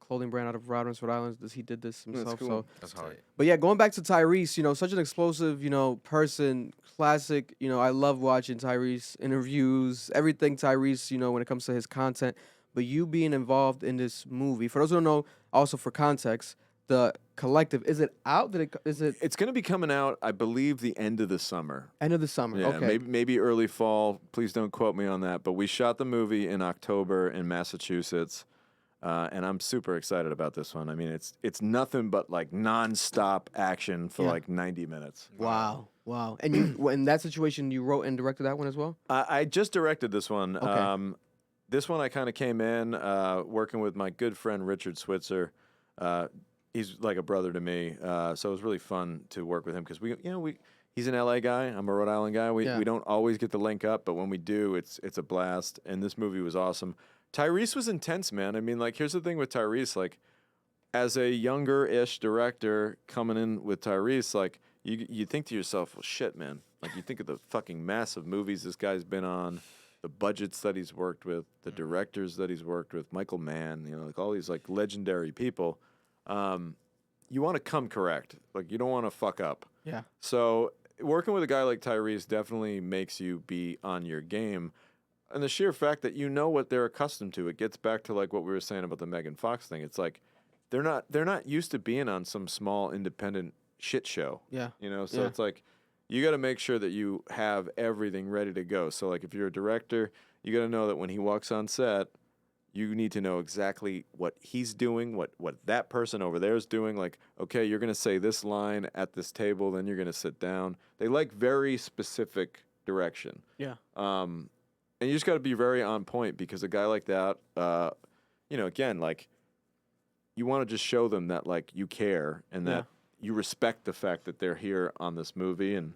clothing brand out of Providence, Rhode Island. He did this himself. cool. So, That's hard. but yeah, going back to Tyrese, such an explosive, person, classic. I love watching Tyrese interviews, everything Tyrese, when it comes to his content. But you being involved in this movie, for those who don't know, also for context, the collective, is it out? Is it It's going to be coming out, I believe, the end of the summer. end of the summer? Yeah, Okay. maybe early fall. Please don't quote me on that. But we shot the movie in October in Massachusetts, and I'm super excited about this one. I mean, it's nothing but like nonstop action for Yeah. like 90 minutes. Wow. And you, in that situation, you wrote and directed that one as well? I just directed this one. Okay. This one I kind of came in working with my good friend Richard Switzer. He's like a brother to me, so it was really fun to work with him because he's an LA guy. I'm a Rhode Island guy. We don't always get to link up, but when we do, it's a blast. And this movie was awesome. Tyrese was intense, man. I mean, like, here's the thing with Tyrese, like, as a younger-ish director coming in with Tyrese, like, you think to yourself, well, shit, man. Like, you think of the fucking massive movies this guy's been on, the budgets that he's worked with, the directors that he's worked with, Michael Mann, like all these like legendary people. You want to come correct. Like, you don't want to fuck up. Yeah. So working with a guy like Tyrese definitely makes you be on your game. And the sheer fact that you know what they're accustomed to, it gets back to like what we were saying about the Megan Fox thing. It's like they're not used to being on some small independent shit show. Yeah. So Yeah. it's like you got to make sure that you have everything ready to go. So like if you're a director, you got to know that when he walks on set, you need to know exactly what he's doing, what that person over there is doing. Like, okay, you're going to say this line at this table, then you're going to sit down. They like very specific direction. Yeah. And you just got to be very on point because a guy like that, again, like, you want to just show them that, like, you care and that you respect the fact that they're here on this movie. And,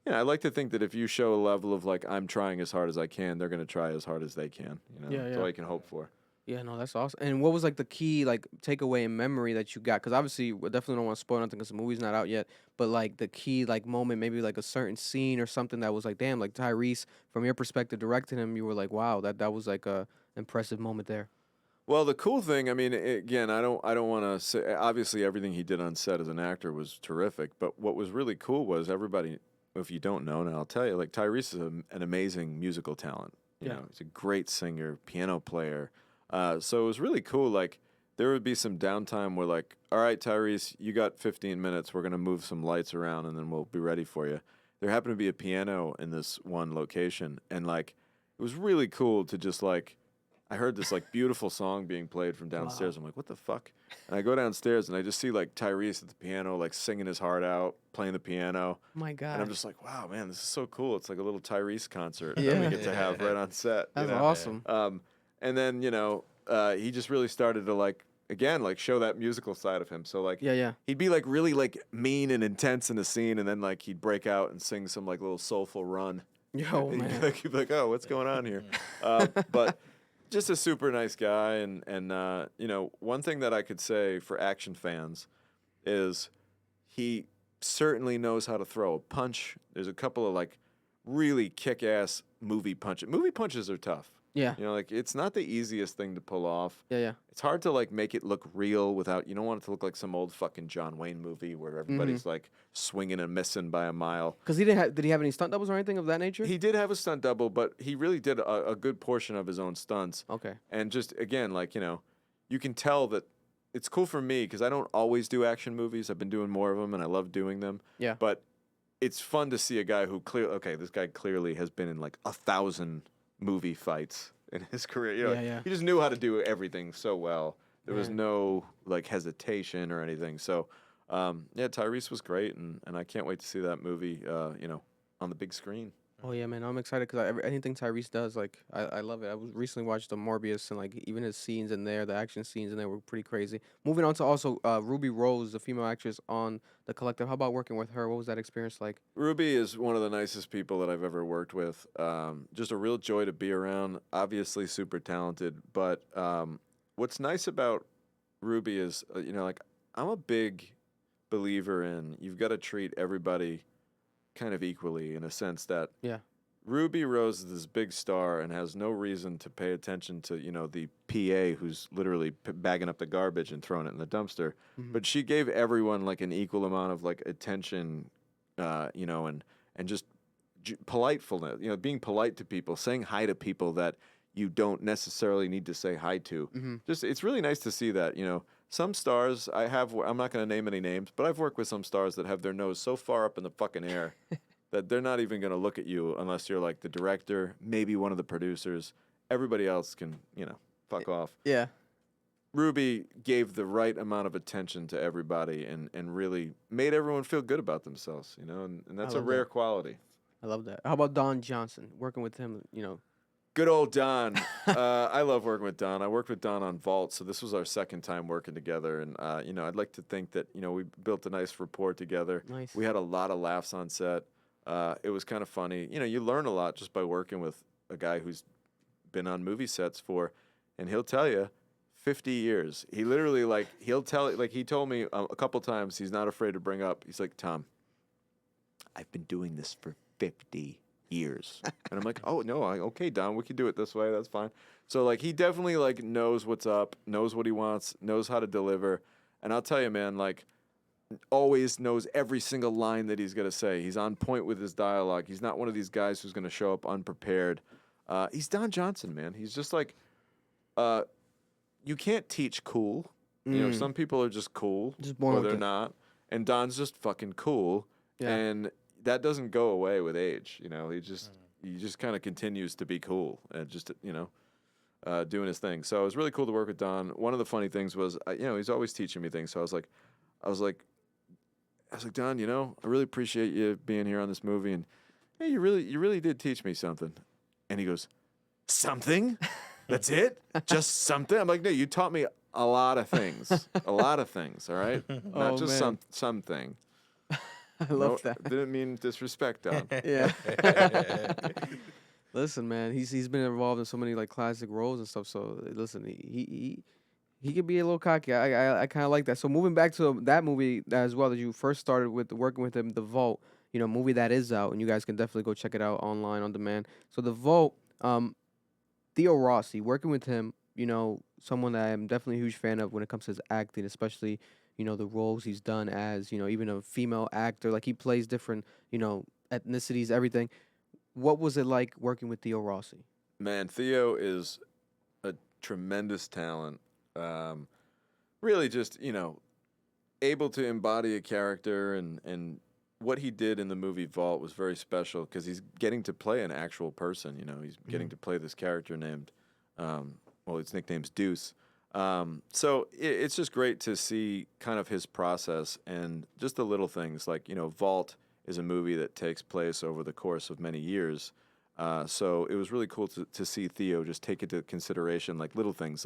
I like to think that if you show a level of, like, I'm trying as hard as I can, they're going to try as hard as they can. That's all you can hope for. Yeah, no, that's awesome. And what was like the key like takeaway and memory that you got? Because obviously, we definitely don't want to spoil nothing because the movie's not out yet. But like the key like moment, maybe like a certain scene or something that was like, damn, like Tyrese, from your perspective, directing him, you were like, wow, that was like a impressive moment there. Well, the cool thing, I mean, again, I don't want to say. Obviously, everything he did on set as an actor was terrific. But what was really cool was everybody. If you don't know, and I'll tell you, like Tyrese is an amazing musical talent. You know, he's a great singer, piano player. So it was really cool. Like, there would be some downtime where, like, all right, Tyrese, you got 15 minutes. We're going to move some lights around, and then we'll be ready for you. There happened to be a piano in this one location, and, like, it was really cool to just, like, I heard this, like, beautiful song being played from downstairs. I'm like, what the fuck? And I go downstairs, and I just see, like, Tyrese at the piano, like, singing his heart out, playing the piano. Oh my God. And I'm just like, wow, man, this is so cool. It's like a little Tyrese concert Yeah. that we get to have right on set. That's awesome. And then, he just really started to, like, again, like, show that musical side of him. So, like, Yeah. he'd be, like, really, like, mean and intense in the scene, and then, like, he'd break out and sing some, like, little soulful run. Yo, And man. you'd be like, oh, what's going on here? But just a super nice guy. And one thing that I could say for action fans is he certainly knows how to throw a punch. There's a couple of, like, really kick-ass movie punches. Movie punches are tough. Yeah. Like, it's not the easiest thing to pull off. Yeah. It's hard to, like, make it look real without, you don't want it to look like some old fucking John Wayne movie where everybody's, like, swinging and missing by a mile. Because did he have any stunt doubles or anything of that nature? He did have a stunt double, but he really did a good portion of his own stunts. Okay. And just, again, like, you can tell that it's cool for me because I don't always do action movies. I've been doing more of them, and I love doing them. Yeah. But it's fun to see a guy who this guy clearly has been in like 1,000 movie fights in his career. You know, Yeah. he just knew how to do everything so well. There was Man. no like hesitation or anything. So, yeah, Tyrese was great, and I can't wait to see that movie. On the big screen. Oh yeah, man, I'm excited because anything Tyrese does, like, I love it. I was recently watched the Morbius, and like even his scenes in there, the action scenes in there were pretty crazy. Moving on to also Ruby Rose, the female actress on The Collective. How about working with her? What was that experience like? Ruby is one of the nicest people that I've ever worked with. Just a real joy to be around. Obviously, super talented. But what's nice about Ruby is, like I'm a big believer in you've got to treat everybody kind of equally in a sense that Yeah. Ruby Rose is this big star and has no reason to pay attention to, the PA who's literally bagging up the garbage and throwing it in the dumpster. Mhm. But she gave everyone like an equal amount of like attention, and just politefulness, being polite to people, saying hi to people that you don't necessarily need to say hi to. Mm-hmm. Just it's really nice to see that, some stars I'm not going to name any names, but I've worked with some stars that have their nose so far up in the fucking air that they're not even going to look at you unless you're like the director, maybe one of the producers. Everybody else can, fuck off. Yeah. Ruby gave the right amount of attention to everybody and really made everyone feel good about themselves, and that's a love rare that. quality. I love that. How about Don Johnson? Working with him, Good old Don. I love working with Don. I worked with Don on Vault, so this was our second time working together. And, I'd like to think that, we built a nice rapport together. Nice. We had a lot of laughs on set. It was kind of funny. You learn a lot just by working with a guy who's been on movie sets and he'll tell you, 50 years. He literally, he told me a couple times, he's not afraid to bring up, he's like, Tom, I've been doing this for 50 years. And I'm like, oh, no, okay, Don, we can do it this way. That's fine. So, he definitely, knows what's up, knows what he wants, knows how to deliver. And I'll tell you, man, always knows every single line that he's going to say. He's on point with his dialogue. He's not one of these guys who's going to show up unprepared. He's Don Johnson, man. He's just you can't teach cool. Some people are just cool, Just born or with they're it. not. And Don's just fucking cool. Yeah. And that doesn't go away with age. He just kind of continues to be cool and just, doing his thing. So it was really cool to work with Don. One of the funny things was, he's always teaching me things. So I was like, Don, I really appreciate you being here on this movie. And hey, you really did teach me something. And he goes, something? That's it? Just something? I'm like, no, you taught me a lot of things. A lot of things, all right? Not Oh, just man. something. I love that. Didn't mean disrespect, Don. Yeah. Listen, man, he's been involved in so many classic roles and stuff. So listen, he could be a little cocky. I kind of like that. So moving back to that movie as well that you first started with working with him, The Vault. Movie that is out, and you guys can definitely go check it out online on demand. So The Vault, Theo Rossi, working with him, someone that I'm definitely a huge fan of when it comes to his acting, especially the roles he's done as even a female actor. He plays different ethnicities, everything. What was it like working with Theo Rossi? Man, Theo is a tremendous talent. Really just, able to embody a character and what he did in the movie Vault was very special because he's getting to play an actual person, He's getting to play this character named, his nickname's Deuce. So it's just great to see kind of his process and just the little things Vault is a movie that takes place over the course of many years. So it was really cool to see Theo just take into consideration little things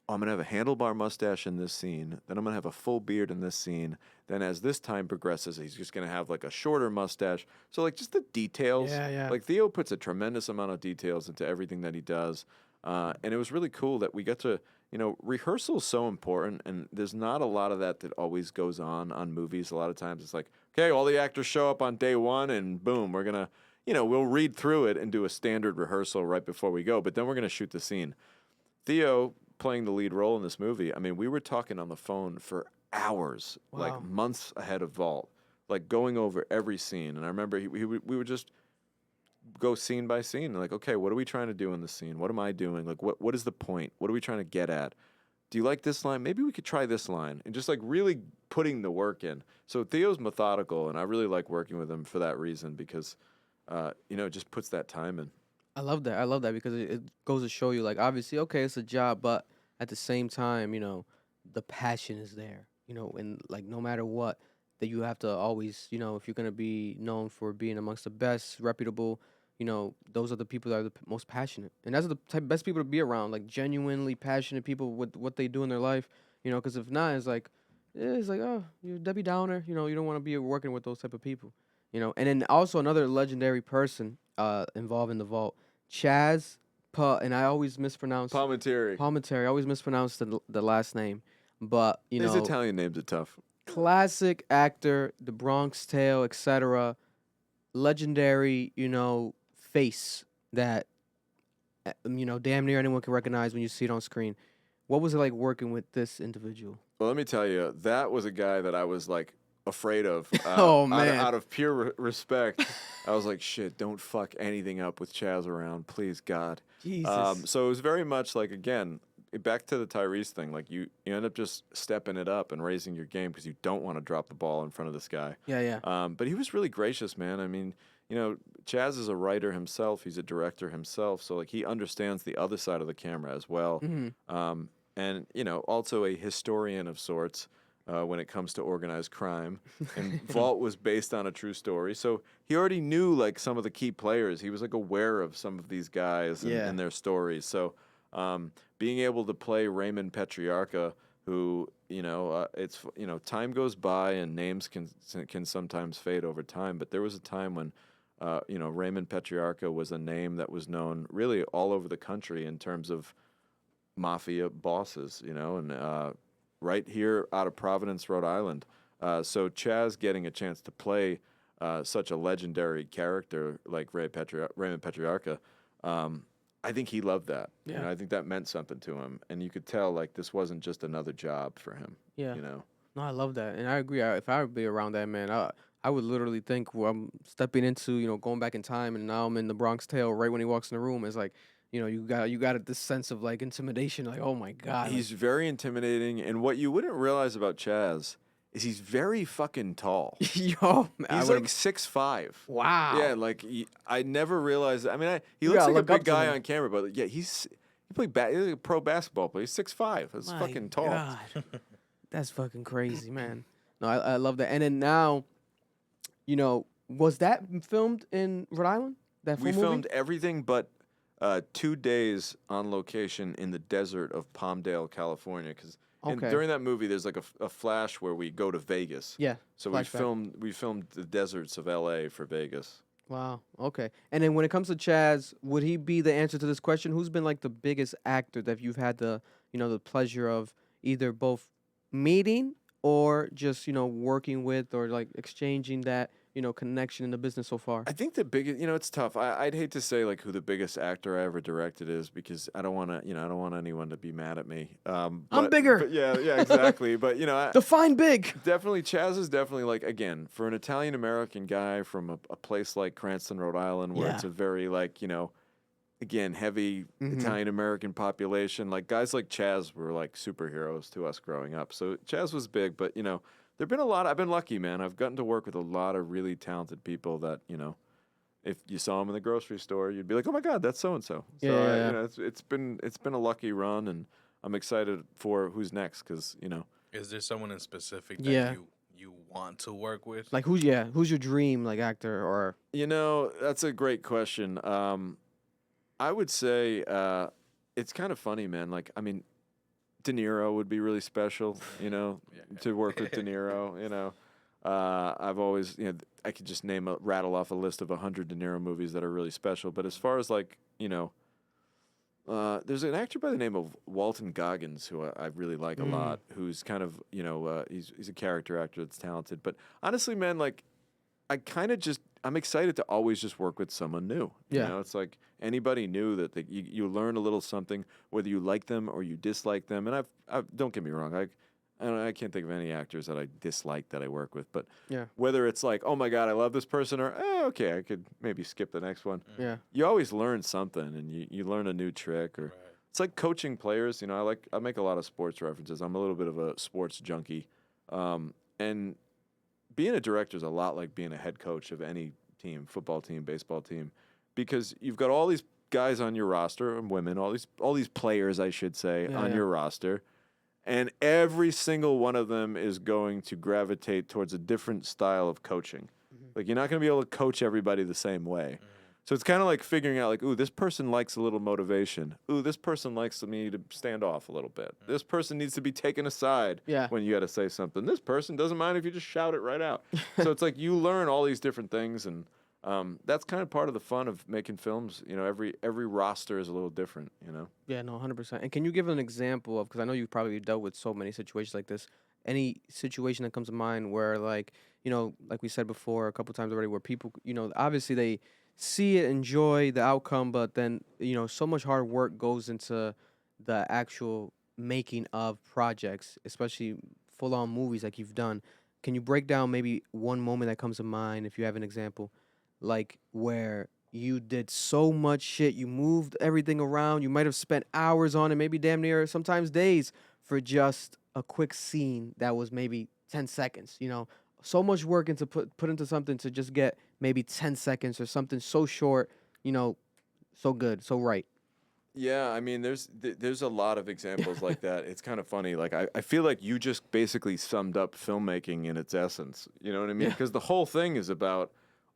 I'm going to have a handlebar mustache in this scene. Then I'm going to have a full beard in this scene. Then as this time progresses, he's just going to have a shorter mustache. So just the details. Yeah. Theo puts a tremendous amount of details into everything that he does. And it was really cool that we got to, rehearsal is so important. And there's not a lot of that always goes on movies. A lot of times it's okay, all the actors show up on day one and boom, we're going to, we'll read through it and do a standard rehearsal right before we go. But then we're going to shoot the scene. Theo playing the lead role in this movie, we were talking on the phone for hours, Wow. months ahead of Vault, going over every scene. And I remember we would just go scene by scene, okay, what are we trying to do in this scene? What am I doing? What is the point? What are we trying to get at? do you like this line? Maybe we could try this line, and just like really putting the work in. So Theo's methodical, and I really like working with him for that reason because, it just puts that time in. I love that. I love that because it goes to show you, like, obviously, okay, it's a job, but at the same time, the passion is there, and like no matter what, that you have to always, if you're gonna be known for being amongst the best, reputable, those are the people that are the most passionate, and that's the type best people to be around, like genuinely passionate people with what they do in their life, because if not, it's like, oh, you're a Debbie Downer, you don't want to be working with those type of people, and then also another legendary person involved in the vault. Chazz and I always mispronounce Palminteri. Palminteri. I always mispronounce the last name, but These Italian names are tough. classic actor, The Bronx Tale, etc. Legendary, face that damn near anyone can recognize when you see it on screen. What was it like working with this individual? Well, let me tell you, that was a guy that I was like afraid of. Oh, man. Out of pure respect, I was like, shit, don't fuck anything up with Chazz around, please, God. Jesus. So it was very much like, again, back to the Tyrese thing. Like you end up just stepping it up and raising your game because you don't want to drop the ball in front of this guy. Yeah. But he was really gracious, man. I mean, Chazz is a writer himself. He's a director himself. So like he understands the other side of the camera as well. Mm-hmm. And also a historian of sorts when it comes to organized crime. And Vault was based on a true story, so he already knew like some of the key players. He was like aware of some of these guys and their stories. So being able to play Raymond Petriarca, who it's time goes by and names can sometimes fade over time, but there was a time when Raymond Petriarca was a name that was known really all over the country in terms of mafia bosses, and right here out of Providence, Rhode Island. So Chazz getting a chance to play such a legendary character like Raymond Petriarca, I think he loved that. Yeah. I think that meant something to him, and you could tell like this wasn't just another job for him. Yeah. No, I love that, and I agree. If I would be around that man, I would literally think, well, I'm stepping into going back in time, and now I'm in the Bronx Tale right when he walks in the room. It's like, you got this sense of like intimidation, like, oh my God. He's very intimidating, and what you wouldn't realize about Chazz is he's very fucking tall. Yo, man, He's like 6'5". wow. Yeah, like I never realized. I mean, he You looks gotta like a look up big to guy him. on camera, but yeah, he's like a pro basketball player. He's 6'5". That's My fucking tall. God. That's fucking crazy, man. No, I love that. And then now, was that filmed in Rhode Island? That full We movie? filmed everything but 2 days on location in the desert of Palmdale, California. Because Okay. during that movie, there's like a flash where we go to Vegas. Yeah. So flashback. we filmed the deserts of L.A. for Vegas. Wow. Okay. And then when it comes to Chazz, would he be the answer to this question? Who's been like the biggest actor that you've had the pleasure of either both meeting or just working with or like exchanging that connection in the business so far? I think the biggest, it's tough. I'd hate to say like who the biggest actor I ever directed is because I don't want to, I don't want anyone to be mad at me. I'm bigger. But yeah, exactly. But Define big. definitely Chazz is definitely like again for an Italian American guy from a place like Cranston, Rhode Island, where it's Yeah. a very like again heavy Mhm. Italian American population. Like guys like Chazz were like superheroes to us growing up. So Chazz was big, but there've been a lot. I've been lucky, man. I've gotten to work with a lot of really talented people that if you saw them in the grocery store, you'd be like, oh my God, that's so and so. So Yeah. it's been a lucky run, and I'm excited for who's next because Is there someone in specific that Yeah. you want to work with? Like who's your dream like actor or that's a great question. I would say it's kind of funny, man. Like I mean, De Niro would be really special, to work with De Niro. I've always, I could just rattle off a list of 100 De Niro movies that are really special. But as far as like, there's an actor by the name of Walton Goggins who I really like a lot, who's kind of, he's a character actor that's talented. But honestly, man, like, I'm excited to always just work with someone new. Yeah. It's like anybody new that you learn a little something, whether you like them or you dislike them. And I've don't get me wrong, I can't think of any actors that I dislike that I work with. But Yeah. whether it's like, oh my God, I love this person, or okay, I could maybe skip the next one. yeah. You always learn something, and you learn a new trick, or it's like coaching players. You know, I make a lot of sports references. I'm a little bit of a sports junkie, and being a director is a lot like being a head coach of any team, football team, baseball team, because you've got all these guys on your roster and women, all these players, I should say, on your roster, and every single one of them is going to gravitate towards a different style of coaching. Like, you're not going to be able to coach everybody the same way. So it's kind of like figuring out, like, ooh, this person likes a little motivation. Ooh, this person likes me to stand off a little bit. This person needs to be taken aside when you got to say something. This person doesn't mind if you just shout it right out. So it's like you learn all these different things, and that's kind of part of the fun of making films. You know, every roster is a little different, you know? Yeah, no, 100%. And can you give an example of, because I know you've probably dealt with so many situations like this, any situation that comes to mind where, like, you know, like we said before a couple times already, where people, you know, obviously they see it, enjoy the outcome, but then, you know, so much hard work goes into the actual making of projects, especially full-on movies like you've done. Can you break down maybe one moment that comes to mind, if you have an example, like where you did so much shit, you moved everything around, you might have spent hours on it, maybe damn near sometimes days, for just a quick scene that was maybe 10 seconds, you know? So much work into put into something to just get maybe 10 seconds or something so short, you know, so good, so right. Yeah, I mean, there's a lot of examples like that. It's kind of funny. Like, I feel like you just basically summed up filmmaking in its essence. You know what I mean? Because the whole thing is about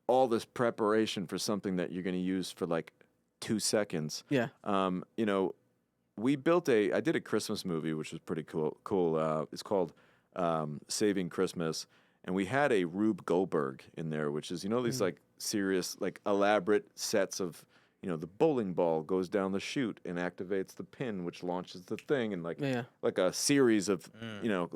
all this preparation for something that you're going to use for like 2 seconds. Yeah. You know, I did a Christmas movie, which was pretty cool. It's called Saving Christmas. And we had a Rube Goldberg in there, which is, you know, these like serious, like elaborate sets of, you know, the bowling ball goes down the chute and activates the pin, which launches the thing, and like a series of, you know,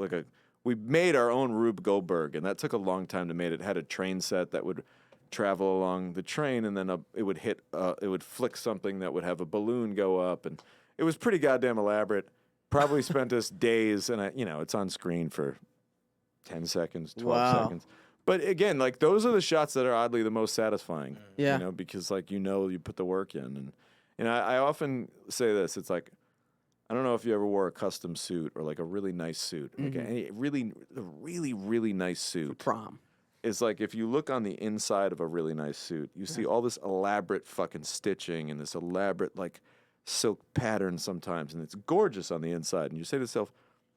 we made our own Rube Goldberg, and that took a long time to make. It had a train set that would travel along the train, and then it would flick something that would have a balloon go up, and it was pretty goddamn elaborate. Probably spent us days, and you know, it's on screen for 10 seconds, 12 seconds. But again, like, those are the shots that are oddly the most satisfying. Yeah. You know, because, like, you put the work in. And I often say this. It's like, I don't know if you ever wore a custom suit or, like, a really nice suit. Like, a really nice suit. Prom. Is like, if you look on the inside of a really nice suit, you see all this elaborate fucking stitching and this elaborate, like, silk pattern sometimes. And it's gorgeous on the inside. And you say to yourself,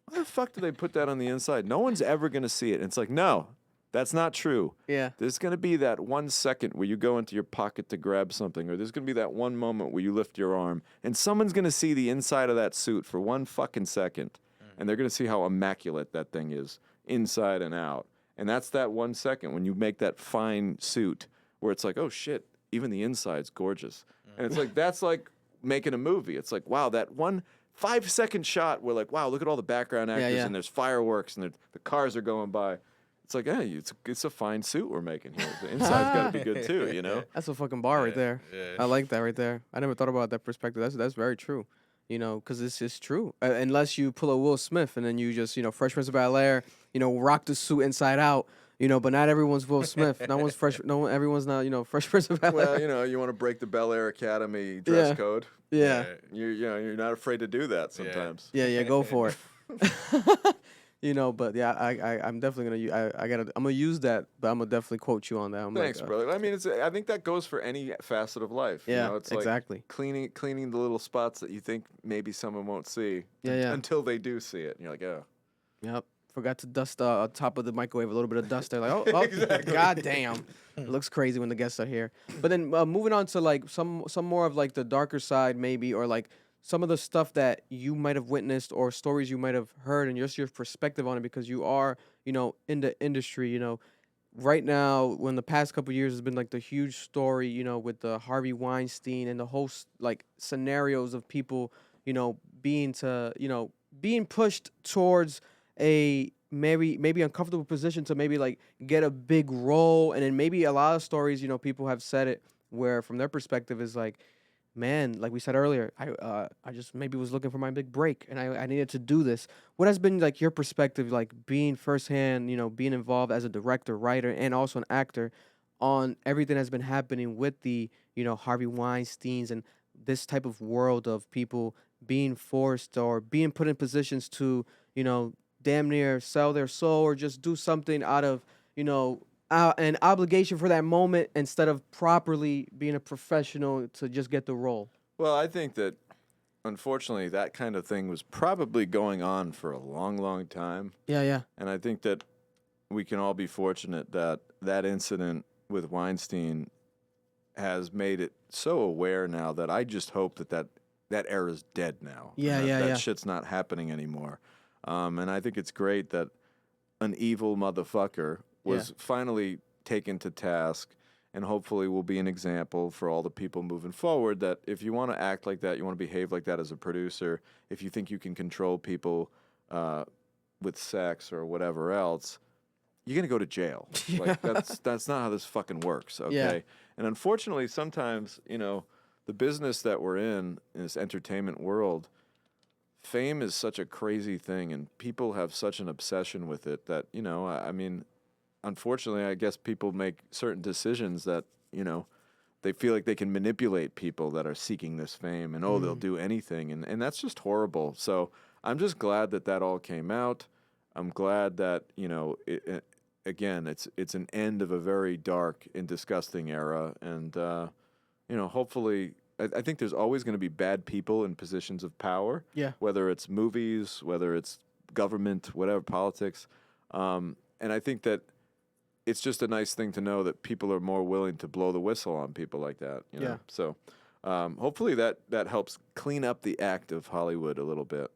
why the fuck do they put that on the inside? No one's ever going to see it. And it's like, no, that's not true. Yeah. There's going to be that 1 second where you go into your pocket to grab something, or there's going to be that one moment where you lift your arm, and someone's going to see the inside of that suit for 1 fucking second, and they're going to see how immaculate that thing is, inside and out. And that's that 1 second when you make that fine suit where it's like, oh shit, even the inside's gorgeous. And it's like, that's like making a movie. It's like, wow, that 1 5-second shot where, like, wow, look at all the background actors, and there's fireworks, and the cars are going by. It's like, hey, it's a fine suit we're making here. The inside's got to be good too, you know? That's a fucking bar right there. Yeah. I like that right there. I never thought about that perspective. That's very true. You know, because it's just true. Unless you pull a Will Smith and then you just, you know, Fresh Prince of Bel-Air, you know, rock the suit inside out. You know, but not everyone's Will Smith. Everyone's not, you know, Fresh Prince of Bel-Air. Well, you know, you want to break the Bel Air Academy dress code. Yeah. You're not afraid to do that sometimes. Yeah, go for it. You know, but yeah, I'm definitely I'm gonna use that, but I'm gonna definitely quote you on that. Thanks, brother. I mean, I think that goes for any facet of life. Yeah, you know, it's exactly. Like cleaning the little spots that you think maybe someone won't see. Yeah. Until they do see it, and you're like, oh. Yep. Forgot to dust on top of the microwave a little bit of dust there. Like, oh Exactly. God damn. It looks crazy when the guests are here. But then moving on to like some more of like the darker side maybe, or like some of the stuff that you might have witnessed or stories you might have heard, and just your perspective on it, because you are, you know, in the industry, you know. Right now, when the past couple years has been like the huge story, you know, with the Harvey Weinstein and the whole like scenarios of people, you know, being pushed towards a maybe uncomfortable position to maybe like get a big role. And then maybe a lot of stories, you know, people have said it where from their perspective is like, man, like we said earlier, I just maybe was looking for my big break and I needed to do this. What has been like your perspective, like being firsthand, you know, being involved as a director, writer, and also an actor on everything that's been happening with the, you know, Harvey Weinsteins and this type of world of people being forced or being put in positions to, damn near sell their soul or just do something out of, an obligation for that moment instead of properly being a professional to just get the role. Well, I think that unfortunately that kind of thing was probably going on for a long, long time. Yeah, yeah. And I think that we can all be fortunate that that incident with Weinstein has made it so aware now that I just hope that era's dead now. Yeah, and that yeah. shit's not happening anymore. And I think it's great that an evil motherfucker was finally taken to task and hopefully will be an example for all the people moving forward that if you want to act like that, you want to behave like that as a producer, if you think you can control people with sex or whatever else, you're going to go to jail. Like that's not how this fucking works, okay? Yeah. And unfortunately, sometimes, the business that we're in this entertainment world, fame is such a crazy thing and people have such an obsession with it that, I mean, unfortunately, I guess people make certain decisions that, they feel like they can manipulate people that are seeking this fame and, they'll do anything. And that's just horrible. So I'm just glad that all came out. I'm glad that, again, it's an end of a very dark and disgusting era. And, hopefully, I think there's always going to be bad people in positions of power. Yeah. Whether it's movies, whether it's government, whatever, politics. And I think that it's just a nice thing to know that people are more willing to blow the whistle on people like that. You know? Yeah. So hopefully that helps clean up the act of Hollywood a little bit.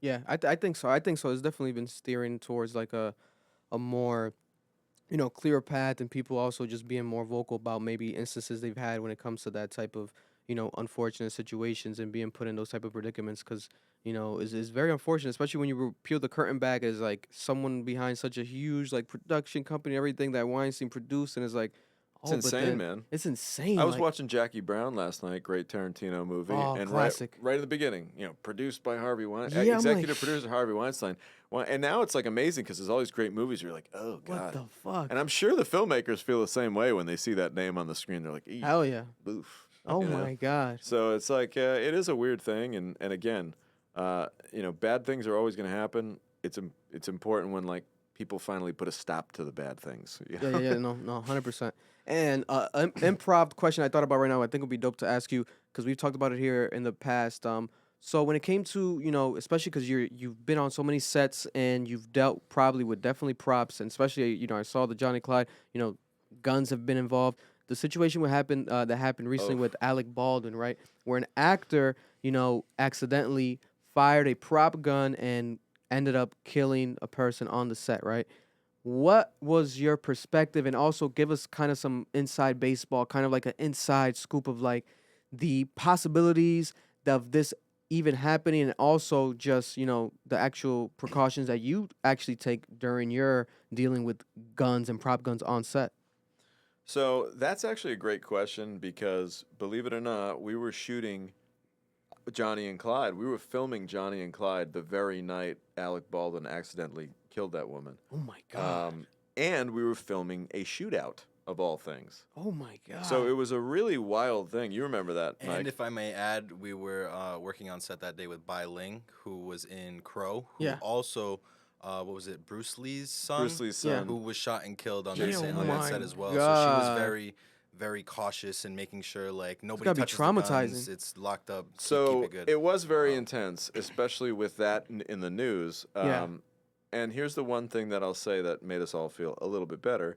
Yeah, I think so. I think so. It's definitely been steering towards like a more, clearer path, and people also just being more vocal about maybe instances they've had when it comes to that type of, unfortunate situations and being put in those type of predicaments. Because is very unfortunate, especially when you peel the curtain back as like someone behind such a huge like production company, everything that Weinstein produced, and it's like, It's insane, man. It's insane. I was like, watching Jackie Brown last night, great Tarantino movie, Oh, and classic. right at the beginning, produced by Harvey Weinstein, Yeah, I'm like- executive producer Harvey Weinstein. Well, and now it's like amazing because there's all these great movies. Where you're like, oh god, What the fuck? and I'm sure the filmmakers feel the same way when they see that name on the screen. They're like, Hell yeah. boof. Oh you know? my gosh. So it's like it is a weird thing, and again, bad things are always going to happen. It's important when like people finally put a stop to the bad things. you know? Yeah, no, 100%. And improv question I thought about right now, I think would be dope to ask you because we've talked about it here in the past. So when it came to especially because you've been on so many sets and you've dealt probably with definitely props, and especially I saw the Johnny Clyde, guns have been involved. The situation that happened recently with Alec Baldwin, right, where an actor accidentally fired a prop gun and ended up killing a person on the set, right? What was your perspective, and also give us kind of some inside baseball, kind of like an inside scoop of like the possibilities of this even happening, and also just the actual precautions that you actually take during your dealing with guns and prop guns on set. So that's actually a great question because, believe it or not, we were shooting Johnny and Clyde. We were filming Johnny and Clyde the very night Alec Baldwin accidentally killed that woman. Oh my god. And we were filming a shootout, of all things. Oh my god. So it was a really wild thing. You remember that, Mike? And if I may add, we were working on set that day with Bai Ling, who was in Crow, who Yeah. also, what was it, Bruce Lee's son? Bruce Lee's Yeah. son. Who was shot and killed on, Yeah, that, set, oh on that my set as well. God. So she was very, very cautious and making sure like nobody gotta be touches the guns. traumatizing. It's locked up. To So keep it good. it was very intense, especially with that in the news. Yeah. And here's the one thing that I'll say that made us all feel a little bit better.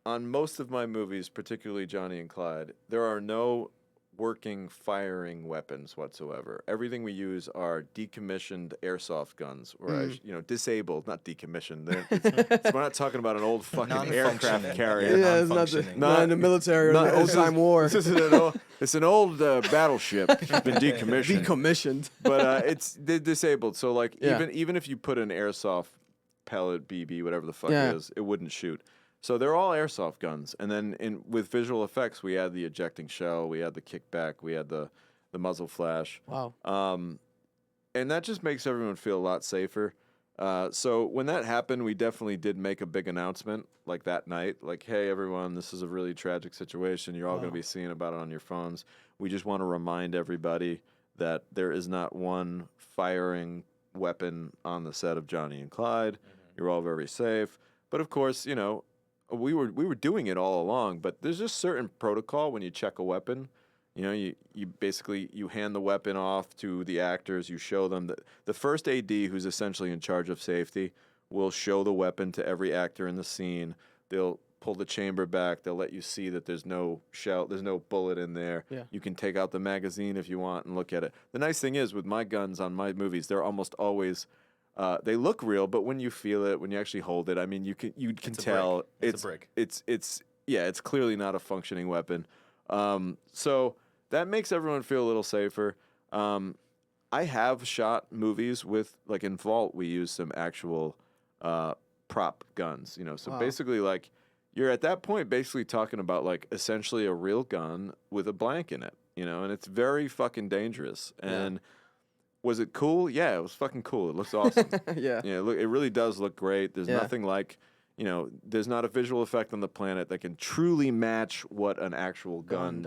On most of my movies, particularly Johnny and Clyde, there are no working firing weapons whatsoever. Everything we use are decommissioned airsoft guns, or disabled, not decommissioned. We're not talking about an old fucking aircraft Non-functioning. carrier. Yeah, it's not, non-functioning. not in the military or Not- the old this time is- war. This is it's an old battleship. It's been decommissioned. Decommissioned. But they're disabled. So like Yeah. even if you put an airsoft pellet BB, whatever the fuck Yeah. it is, it wouldn't shoot. So they're all airsoft guns. And then with visual effects, we had the ejecting shell, we had the kickback, we had the muzzle flash. Wow. And that just makes everyone feel a lot safer. So when that happened, we definitely did make a big announcement like that night. Like, hey, everyone, this is a really tragic situation. You're all going to be seeing about it on your phones. We just want to remind everybody that there is not one firing weapon on the set of Johnny and Clyde. You're all very safe. But of course, you know, we were doing it all along, but there's just certain protocol when you check a weapon. You know, you basically you hand the weapon off to the actors, you show them that the first AD, who's essentially in charge of safety, will show the weapon to every actor in the scene. They'll pull the chamber back. They'll let you see that there's no shell, there's no bullet in there. Yeah. You can take out the magazine if you want and look at it. The nice thing is with my guns on my movies, they're almost always they look real, but when you feel it, when you actually hold it, I mean, you can It's a tell brick. It's a brick. It's yeah, it's clearly not a functioning weapon. So that makes everyone feel a little safer. I have shot movies with, like in Vault, we use some actual prop guns. You know, so Wow. basically, like you're at that point basically talking about like essentially a real gun with a blank in it. You know, and it's very fucking dangerous. And was it cool? Yeah, it was fucking cool. It looks awesome. Yeah. Yeah, look, it really does look great. There's Yeah. nothing like, you know, there's not a visual effect on the planet that can truly match what an actual gun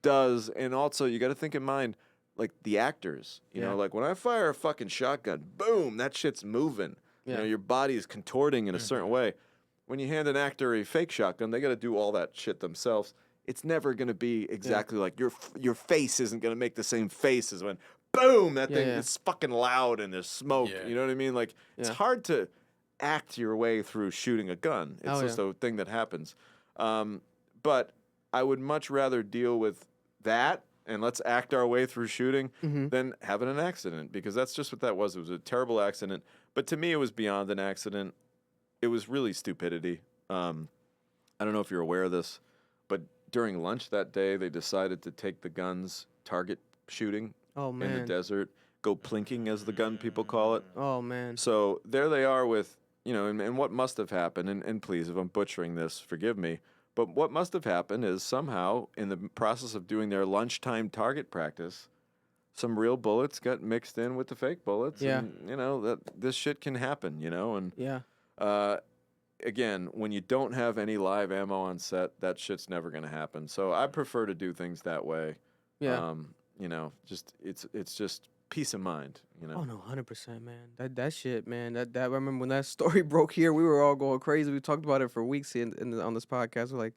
does. And also, you got to think in mind, like the actors. You know, Yeah. like when I fire a fucking shotgun, boom, that shit's moving. You know, Yeah. your body is contorting in a certain way. When you hand an actor a fake shotgun, they got to do all that shit themselves. It's never going to be exactly like your face isn't going to make the same face as when boom, that thing is fucking loud and there's smoke. Yeah. You know what I mean? Like it's Yeah. hard to act your way through shooting a gun. It's Oh, just a thing that happens. But I would much rather deal with that and let's act our way through shooting than having an accident, because that's just what that was. It was a terrible accident. But to me, it was beyond an accident. It was really stupidity. I don't know if you're aware of this, but during lunch that day, they decided to take the guns target shooting Oh in the man. desert, go plinking as the gun people call it. Oh man. So there they are with, you know, and what must have happened, and please, if I'm butchering this, forgive me, but what must have happened is somehow in the process of doing their lunchtime target practice, some real bullets got mixed in with the fake bullets. Yeah. And, you know, that this shit can happen, you know, and Yeah. again, when you don't have any live ammo on set, that shit's never going to happen. So I prefer to do things that way. Yeah. You know, just it's just peace of mind, you know. Oh no, 100%, man. That shit, man. That I remember when that story broke here, we were all going crazy. We talked about it for weeks on this podcast. We're like,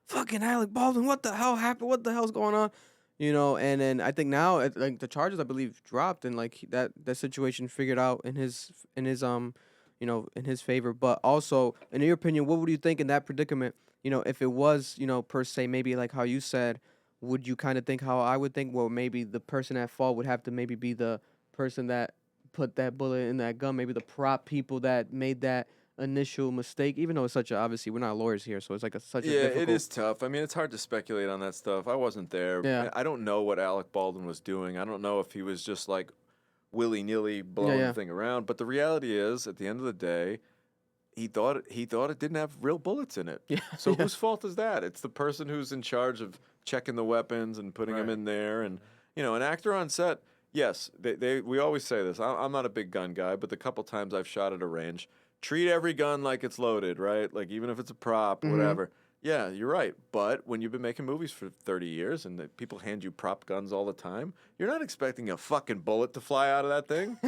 fucking Alec Baldwin, what the hell happened? What the hell's going on? You know, and then I think now like the charges I believe dropped and like that situation figured out in his you know, in his favor. But also, in your opinion, what would you think in that predicament? You know, if it was, you know, per se, maybe like how you said, would you kind of think how I would think? Well, maybe the person at fault would have to maybe be the person that put that bullet in that gun, maybe the prop people that made that initial mistake. Even though it's such a, obviously we're not lawyers here, so it's like such a difficult. It is tough. I mean, it's hard to speculate on that stuff. I wasn't there. Yeah. I don't know what Alec Baldwin was doing. I don't know if he was just like willy-nilly blowing yeah. the thing around. But the reality is, at the end of the day, he thought it didn't have real bullets in it. Yeah. So yeah. whose fault is that? It's the person who's in charge of checking the weapons and putting them Right. in there. And you know, an actor on set, yes, we always say this. I'm not a big gun guy, but the couple times I've shot at a range, treat every gun like it's loaded, right? Like even if it's a prop, whatever. Yeah, you're right. But when you've been making movies for 30 years and people hand you prop guns all the time, you're not expecting a fucking bullet to fly out of that thing.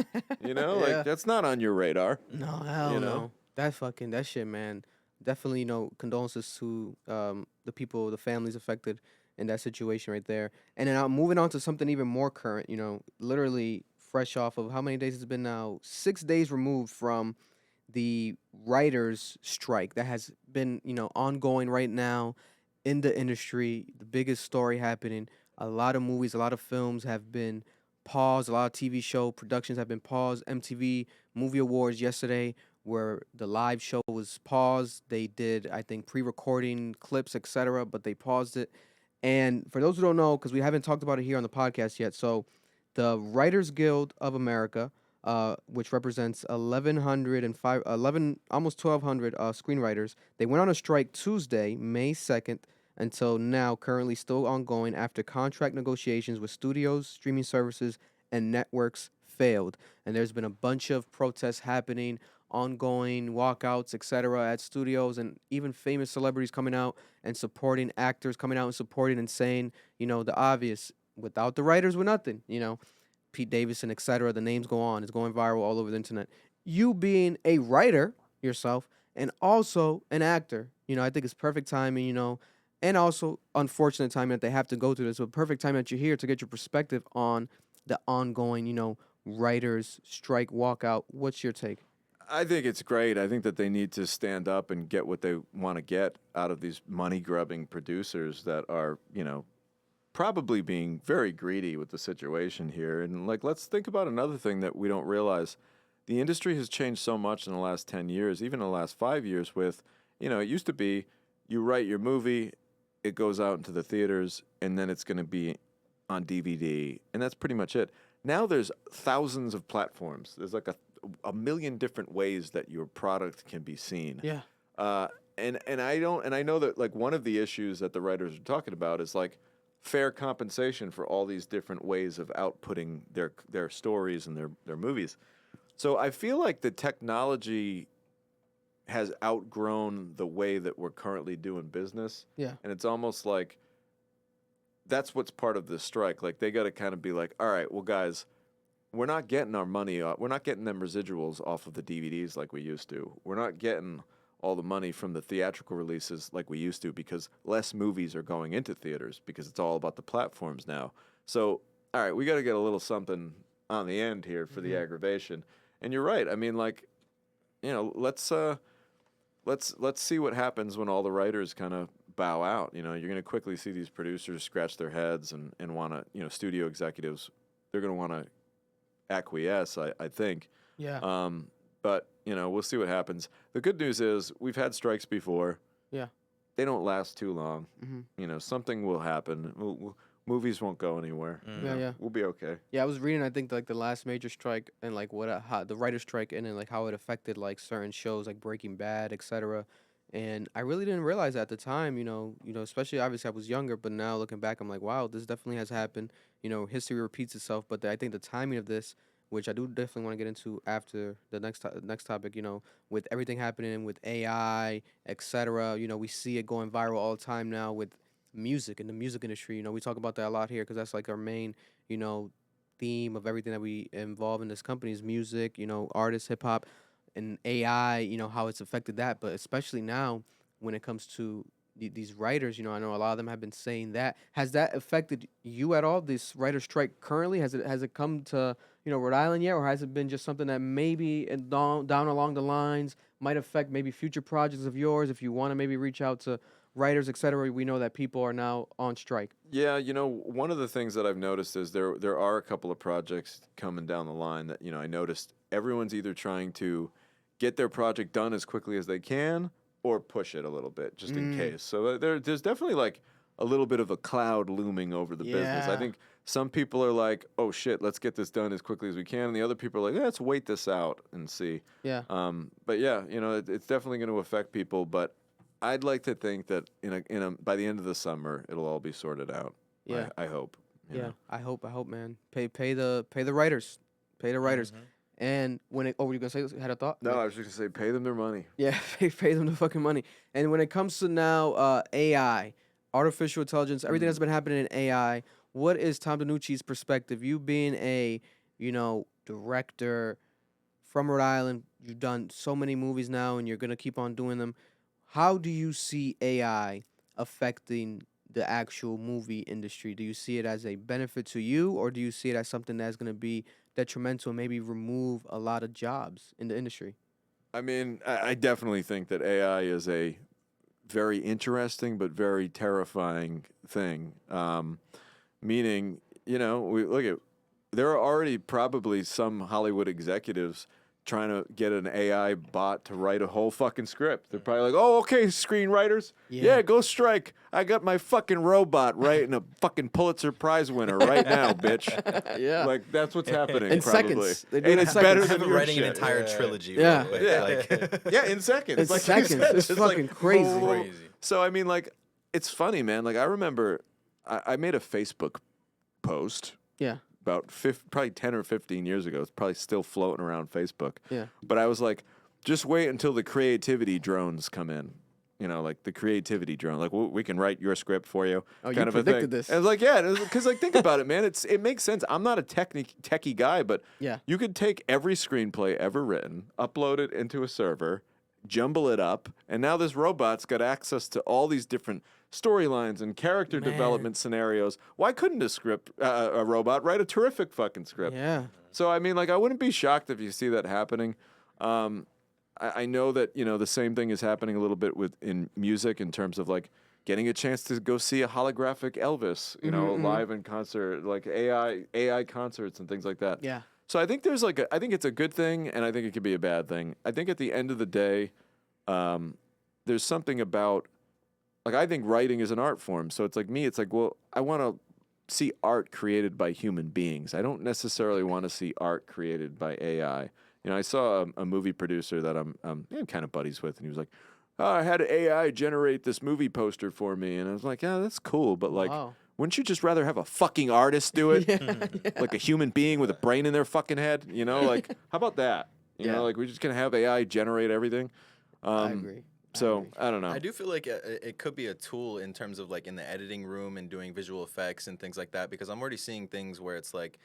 You know, Yeah. like that's not on your radar. No, hell You no. know? That shit, man. Definitely, you know, condolences to the people, the families affected in that situation right there. And then moving on to something even more current, you know, literally fresh off of how many days it's been now? 6 days removed from the writers' strike that has been, you know, ongoing right now in the industry. The biggest story happening. A lot of movies, a lot of films have been paused. A lot of TV show productions have been paused. MTV Movie Awards yesterday, where the live show was paused. They did, I think, pre-recording clips, etc., but they paused it. And for those who don't know, because we haven't talked about it here on the podcast yet, so the Writers Guild of America, which represents 11 almost 1,200 screenwriters, they went on a strike Tuesday, May 2nd, until now, currently still ongoing after contract negotiations with studios, streaming services, and networks failed. And there's been a bunch of protests happening, ongoing walkouts, etc., at studios, and even famous celebrities coming out and supporting actors, coming out and supporting and saying, you know, the obvious: without the writers, we're nothing, you know. Pete Davidson, etc. The names go on. It's going viral all over the internet. You being a writer yourself and also an actor, I think it's perfect timing, and also unfortunate timing that they have to go through this, but perfect time that you're here to get your perspective on the ongoing, writers strike walkout. What's your take? I think it's great. I think that they need to stand up and get what they want to get out of these money-grubbing producers that are, probably being very greedy with the situation here. And, let's think about another thing that we don't realize. The industry has changed so much in the last 10 years, even in the last 5 years with, it used to be you write your movie, it goes out into the theaters, and then it's going to be on DVD, and that's pretty much it. Now there's thousands of platforms. There's like a million different ways that your product can be seen. Yeah. And I know that one of the issues that the writers are talking about is fair compensation for all these different ways of outputting their stories and their movies. So I feel like the technology has outgrown the way that we're currently doing business. Yeah. And it's almost like that's what's part of this strike. They got to kind of be like, all right, well, guys, we're not getting our money off. We're not getting them residuals off of the DVDs like we used to. We're not getting all the money from the theatrical releases like we used to because less movies are going into theaters because it's all about the platforms now. So, all right, we got to get a little something on the end here for the aggravation. And you're right. I mean, let's see what happens when all the writers kind of bow out. You're going to quickly see these producers scratch their heads and want to, studio executives, they're going to want to acquiesce, I think. Yeah. But, we'll see what happens. The good news is we've had strikes before. Yeah. They don't last too long. Mm-hmm. Something will happen. Movies won't go anywhere. Yeah. We'll be okay. Yeah, I was reading, I think, the last major strike and, how the writer's strike and then, how it affected, certain shows like Breaking Bad, etc. And I really didn't realize at the time, especially obviously I was younger, but now looking back, I'm like, wow, this definitely has happened. History repeats itself, but I think the timing of this, which I do definitely want to get into after the next topic, with everything happening with AI, etc. We see it going viral all the time now with music in the music industry. We talk about that a lot here because that's our main, theme of everything that we involve in this company is music, artists, hip hop, and AI, how it's affected that. But especially now when it comes to these writers, I know a lot of them have been saying that. Has that affected you at all, this writer strike currently? Has it come to, Rhode Island yet? Or has it been just something that maybe down along the lines might affect maybe future projects of yours if you want to maybe reach out to writers, etc.? We know that people are now on strike. Yeah, one of the things that I've noticed is there are a couple of projects coming down the line that, I noticed everyone's either trying to get their project done as quickly as they can or push it a little bit just in case. So there's definitely a little bit of a cloud looming over the business. I Yeah. think some people are like, oh shit, let's get this done as quickly as we can. And the other people are like, let's wait this out and see. Yeah. But yeah, it's definitely going to affect people. But I'd like to think that by the end of the summer, it'll all be sorted out. Yeah. I hope. you Yeah. know. I hope, man. Pay the writers. Pay the writers. And when it, were you gonna say? Had a thought? No, I was just gonna say, pay them their money. Yeah, pay them the fucking money. And when it comes to now AI, artificial intelligence, everything that's been happening in AI, what is Tom Denucci's perspective? You being a, director from Rhode Island, you've done so many movies now and you're going to keep on doing them. How do you see AI affecting the actual movie industry? Do you see it as a benefit to you, or do you see it as something that's going to be detrimental and maybe remove a lot of jobs in the industry? I mean, I definitely think that AI is a very interesting but very terrifying thing. Meaning, we look at, there are already probably some Hollywood executives trying to get an AI bot to write a whole fucking script. They're probably like, oh, okay, screenwriters. Yeah, go strike. I got my fucking robot writing a fucking Pulitzer Prize winner right now, bitch. Yeah. Like, that's what's happening In probably. seconds. They do it And in it's seconds. better Have than it your writing an shit. entire trilogy. Yeah. by the way. Yeah. Yeah, in seconds. In Like you seconds. said, It's just fucking crazy. Crazy. So, I mean, like, it's funny, man. Like, I remember I made a Facebook post Yeah. about probably 10 or 15 years ago. It's probably still floating around Facebook. Yeah. But I was like, just wait until the creativity drones come in. like the creativity drone. Like we can write your script for you. Oh, you kind of a predicted thing. this. And it's like, yeah, because like think about it, man. It makes sense. I'm not a techie guy, but Yeah. you could take every screenplay ever written, upload it into a server, jumble it up, and now this robot's got access to all these different storylines and character development scenarios. Why couldn't a robot write a terrific fucking script? Yeah. So I mean, like, I wouldn't be shocked if you see that happening. I know that the same thing is happening a little bit in music in terms of like getting a chance to go see a holographic Elvis, live in concert, like AI concerts and things like that. Yeah. So I think I think it's a good thing, and I think it could be a bad thing. I think at the end of the day, there's something about, like, I think writing is an art form. So it's like me, it's like, well, I want to see art created by human beings. I don't necessarily want to see art created by AI. I saw a movie producer that I'm kind of buddies with, and he was like, "Oh, I had AI generate this movie poster for me," and I was like, "Yeah, that's cool, but like, Wow. wouldn't you just rather have a fucking artist do it, Yeah. like a human being with a brain in their fucking head? Like, how about that? Yeah. Like we're just gonna have AI generate everything." I agree. So I don't know. I do feel like it could be a tool in terms of like in the editing room and doing visual effects and things like that, because I'm already seeing things where it's like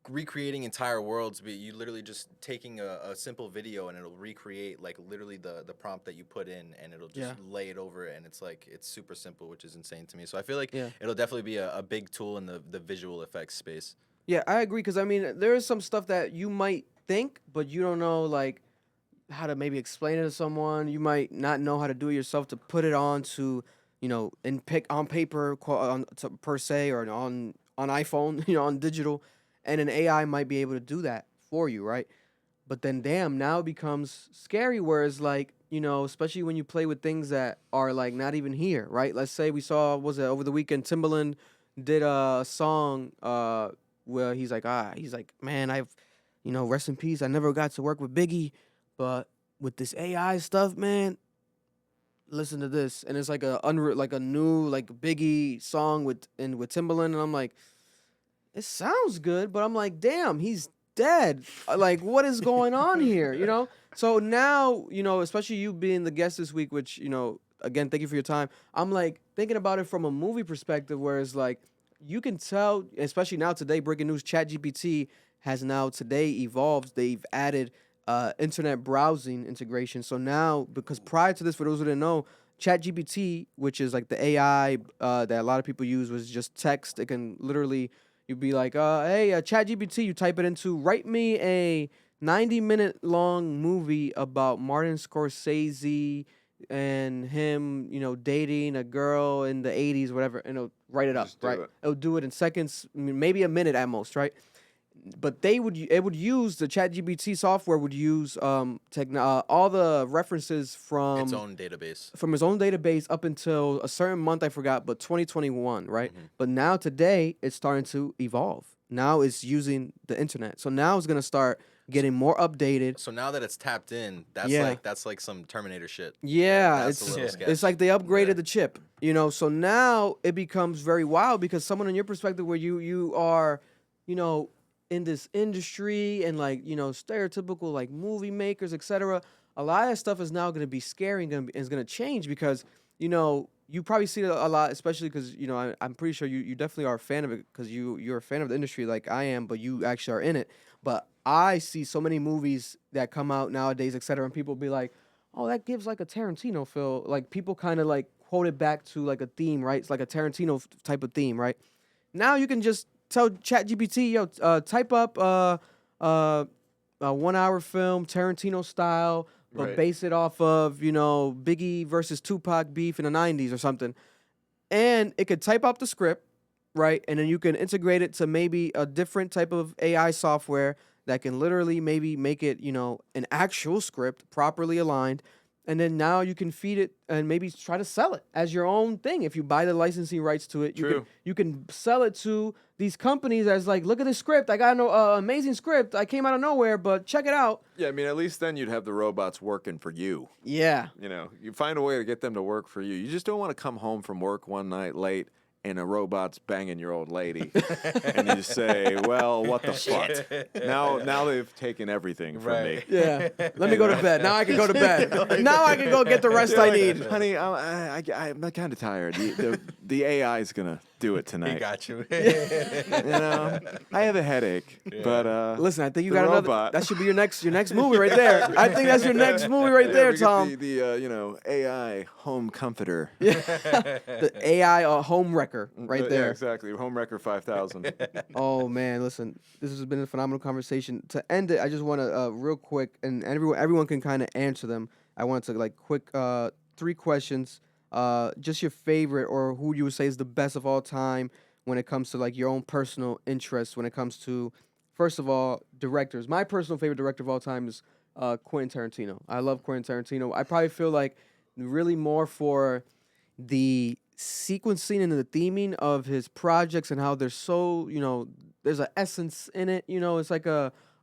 recreating entire worlds, but you literally just taking a simple video and it'll recreate like literally the prompt that you put in, and it'll just lay it over it, and it's like it's super simple, which is insane to me. So I feel like it'll definitely be a big tool in the visual effects space. Yeah, I agree, because I mean, there is some stuff that you might think, but you don't know like how to maybe explain it to someone. You might not know how to do it yourself to put it on to, on paper per se, or on iPhone, on digital, and an AI might be able to do that for you, right? But then, damn, now it becomes scary. Whereas, like, especially when you play with things that are like not even here, right? Let's say we saw, was it over the weekend, Timbaland did a song where he's like, man, I've, rest in peace. I never got to work with Biggie, but with this AI stuff, man, listen to this. And it's like a new like Biggie song with Timbaland, and I'm like, it sounds good, but I'm like, damn, he's dead. Like, what is going on here? So now, especially you being the guest this week, which, again, thank you for your time. I'm like thinking about it from a movie perspective, where it's like you can tell, especially now today, breaking news, ChatGPT has now today evolved. They've added internet browsing integration. So now, because prior to this, for those who didn't know, ChatGPT, which is like the AI that a lot of people use, was just text. It can literally, you'd be like, hey, ChatGPT, you type it into, write me a 90-minute long movie about Martin Scorsese and him, dating a girl in the 80s, whatever, and it'll write it up, right? It'll do it in seconds, maybe a minute at most, right? But it would use, the ChatGPT software would use all the references from Its own database. From his own database up until a certain month, I forgot, but 2021, right? But now today it's starting to evolve. Now it's using the internet. So now it's gonna start getting more updated. So now that it's tapped in, that's like some Terminator shit. Yeah, That's a little sketch. it's like they upgraded the chip, So now it becomes very wild, because someone in your perspective, where you are, in this industry and like, stereotypical like movie makers, etc. A lot of stuff is now going to be scary and is going to change, because, you probably see it a lot, especially because, I'm pretty sure you definitely are a fan of it, because you're a fan of the industry like I am, but you actually are in it. But I see so many movies that come out nowadays, etc., and people be like, oh, that gives like a Tarantino feel. Like people kind of like quote it back to like a theme, right? It's like a Tarantino type of theme, right? Now you can just tell ChatGPT, yo, type up a 1 hour film, Tarantino style, but base it off of, Biggie versus Tupac beef in the 90s or something. And it could type up the script, right? And then you can integrate it to maybe a different type of AI software that can literally maybe make it, an actual script properly aligned. And then now you can feed it and maybe try to sell it as your own thing. If you buy the licensing rights to it, you can sell it to these companies as like, look at this script. I got an amazing script. I came out of nowhere, but check it out. Yeah, I mean, at least then you'd have the robots working for you. Yeah. You find a way to get them to work for you. You just don't want to come home from work one night late and a robot's banging your old lady, and you say, "Well, what the fuck?" Now they've taken everything from me. Yeah. Let me go to bed. Now I can go to bed. Now I can go get the rest You're I like, need. honey, I'm kind of tired. The AI is gonna do it tonight. He got you. I have a headache, but Listen, I think you the got another. robot. That should be your next movie right there. I think that's your next movie right there, we get Tom. the AI home comforter. The AI home wrecker right Yeah, there. exactly. Homewrecker 5000. Oh man, listen, this has been a phenomenal conversation. To end it, I just want to real quick, and everyone can kind of answer them. I want to like quick 3 questions. Just your favorite or who you would say is the best of all time when it comes to like your own personal interests. When it comes to, first of all, directors. My personal favorite director of all time is Quentin Tarantino. I love Quentin Tarantino. I probably feel like really more for the sequencing and the theming of his projects and how they're so, there's an essence in it. It's like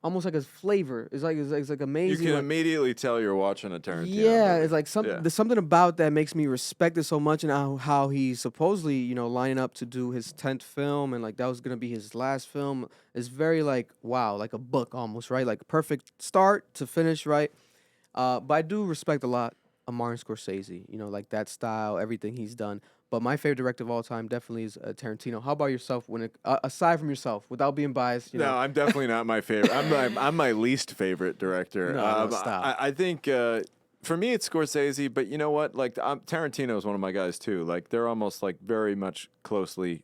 almost like a flavor. It's like You amazing. can like- immediately tell you're watching a Tarantino. yeah, movie. it's like Yeah. there's something about that makes me respect it so much, and how he's supposedly, lining up to do his 10th film, and like that was gonna be his last film. It's very like wow, like a book almost, right? Like perfect start to finish, right? But I do respect a lot of Martin Scorsese, like that style, everything he's done. But my favorite director of all time definitely is Tarantino. How about yourself? Aside from yourself, without being biased, No, I'm definitely not my favorite. I'm my least favorite director. No, stop. I think for me it's Scorsese, but you know what? Like Tarantino is one of my guys too. Like they're almost like very much closely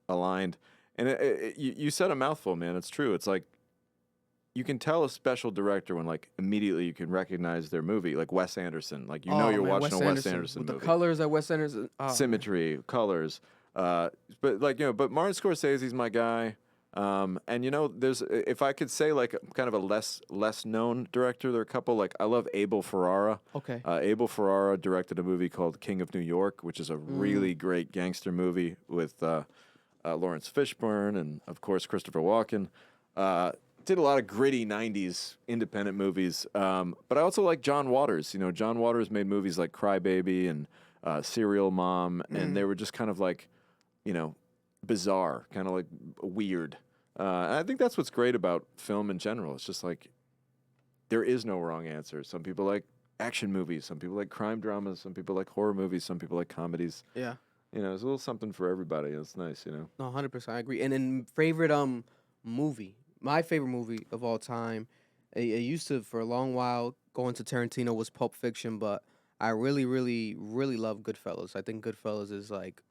aligned. And you said a mouthful, man. It's true. It's like you can tell a special director when like immediately you can recognize their movie, like Wes Anderson. Like you're watching a Wes Anderson with movie. the colors that Wes Anderson. Oh, Symmetry, colors. But like but Martin Scorsese's my guy. And there's if I could say like kind of a less known director, there are a couple like I love Abel Ferrara. Okay. Abel Ferrara directed a movie called King of New York, which is a really great gangster movie with Lawrence Fishburne and of course Christopher Walken. Did a lot of gritty '90s independent movies, but I also like John Waters. John Waters made movies like Cry Baby and Serial Mom, and they were just kind of like, bizarre, kind of like weird. And I think that's what's great about film in general. It's just like there is no wrong answer. Some people like action movies, some people like crime dramas, some people like horror movies, some people like comedies. Yeah. There's a little something for everybody. It's nice, No, 100%. I agree. And then favorite movie. My favorite movie of all time, I used to for a long while going to Tarantino was Pulp Fiction, but I really, really, really love Goodfellas. I think Goodfellas is like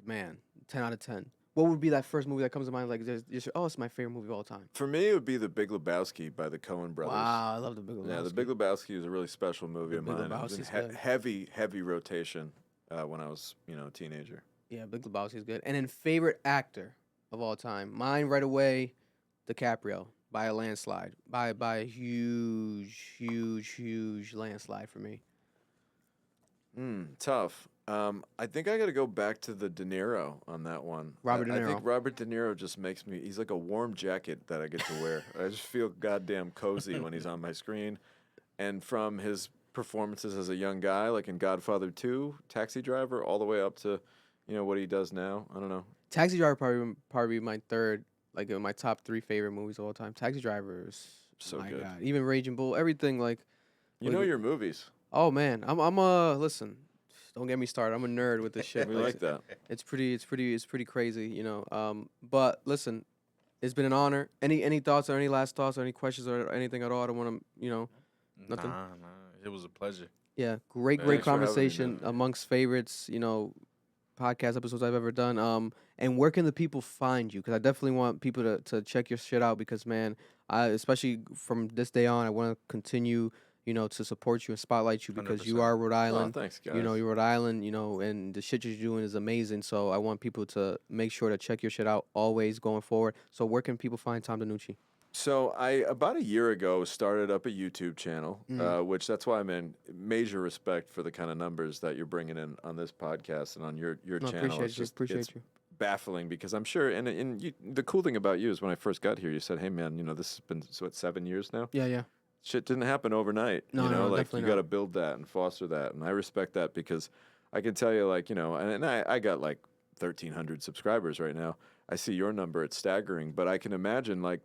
man, 10 out of 10. What would be that first movie that comes to mind? Like, it's my favorite movie of all time. For me, it would be The Big Lebowski by the Coen brothers. Wow, I love The Big Lebowski. Yeah, The Big Lebowski is a really special movie of Big mine. It was in Lebowski's good. heavy rotation when I was, a teenager. Yeah, Big Lebowski is good. And then favorite actor of all time, mine right away, DiCaprio by a landslide, by a huge landslide for me. Tough. I think I got to go back to the De Niro on that one. Robert De I think Niro. Robert De Niro just makes me. He's like a warm jacket that I get to wear. I just feel goddamn cozy when he's on my screen, and from his performances as a young guy, like in Godfather 2, Taxi Driver, all the way up to, what he does now. I don't know. Taxi Driver probably my third, like in my top 3 favorite movies of all time. Taxi Driver is So my good. God. Even Raging Bull, everything like. You know your movies. Oh man, I'm listen. Don't get me started. I'm a nerd with this shit. We like that. It's pretty crazy, But listen, it's been an honor. Any thoughts or any last thoughts or any questions or anything at all? I don't want to, nothing. Nah, it was a pleasure. Yeah, great Thanks for having me, conversation man. amongst favorites, podcast episodes I've ever done. And where can the people find you? Because I definitely want people to check your shit out. Because man, especially from this day on, I want to continue, to support you and spotlight you because you 100%. are Rhode Island. Oh, thanks, guys. You're Rhode Island, and the shit you're doing is amazing. So I want people to make sure to check your shit out always going forward. So where can people find Tom Denucci? So I about a year ago started up a YouTube channel, which that's why I'm in major respect for the kind of numbers that you're bringing in on this podcast and on your No, channel. It's just appreciate it's you. baffling because I'm sure, and the cool thing about you is when I first got here, you said, "Hey man, this has been 7 years now. Yeah. Shit didn't happen overnight. No, like definitely you not. got to build that and foster that, and I respect that because I can tell you, like, you know, and I got like 1,300 subscribers right now. I see your number; it's staggering. But I can imagine, like,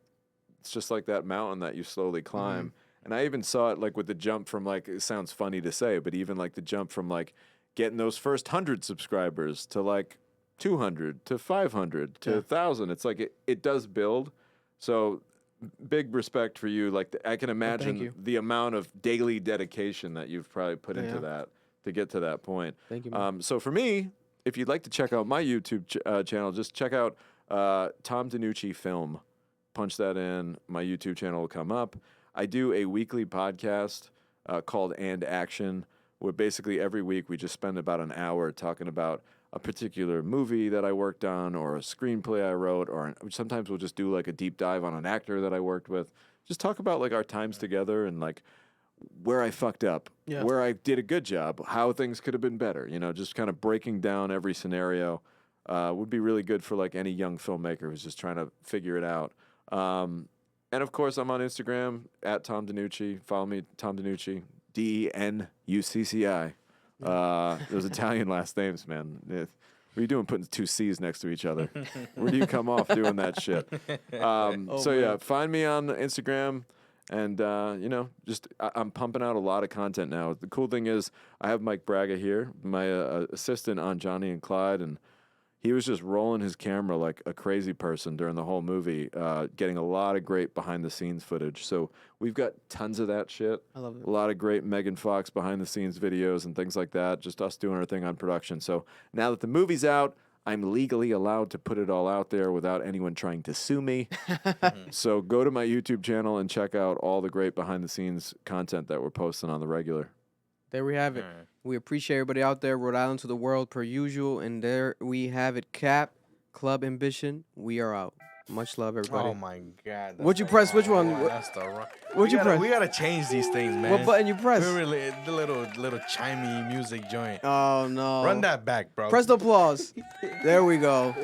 it's just like that mountain that you slowly climb. And I even saw it like with the jump from, like, it sounds funny to say, but even like the jump from like getting those first 100 subscribers to like 200 to 500 to 1,000. It's like it does build. So big respect for you. Like, I can imagine you. the amount of daily dedication that you've probably put into that to get to that point. Thank you, man. So for me, if you'd like to check out my YouTube channel, just check out Tom Denucci Film. Punch that in. My YouTube channel will come up. I do a weekly podcast called And Action, where basically every week we just spend about an hour talking about a particular movie that I worked on or a screenplay I wrote, or sometimes we'll just do like a deep dive on an actor that I worked with. Just talk about like our times together and like where I fucked up, where I did a good job, how things could have been better. You know, just kind of breaking down every scenario would be really good for like any young filmmaker who's just trying to figure it out. And of course, I'm on Instagram at Tom Denucci. Follow me, Tom Denucci, Denucci. Those Italian last names, man. What are you doing putting two C's next to each other? Where do you come off doing that shit? Yeah, find me on Instagram. And, you know, just I'm pumping out a lot of content now. The cool thing is I have Mike Braga here, my assistant on Johnny and Clyde, and he was just rolling his camera like a crazy person during the whole movie, getting a lot of great behind-the-scenes footage. So we've got tons of that shit. I love it. A lot of great Megan Fox behind-the-scenes videos and things like that, just us doing our thing on production. So now that the movie's out, I'm legally allowed to put it all out there without anyone trying to sue me. So go to my YouTube channel and check out all the great behind-the-scenes content that we're posting on the regular. There we have it. We appreciate everybody out there. Rhode Island to the world, per usual. And there we have it. Cap, Club Ambition. We are out. Much love, everybody. Oh my God! What'd you press? Which one? That's the wrong. What'd you press? We gotta change these things, man. What button you press? The little chimey music joint. Oh, no. Run that back, bro. Press the applause. There we go.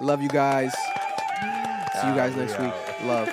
Love you guys. See you guys next week. Love.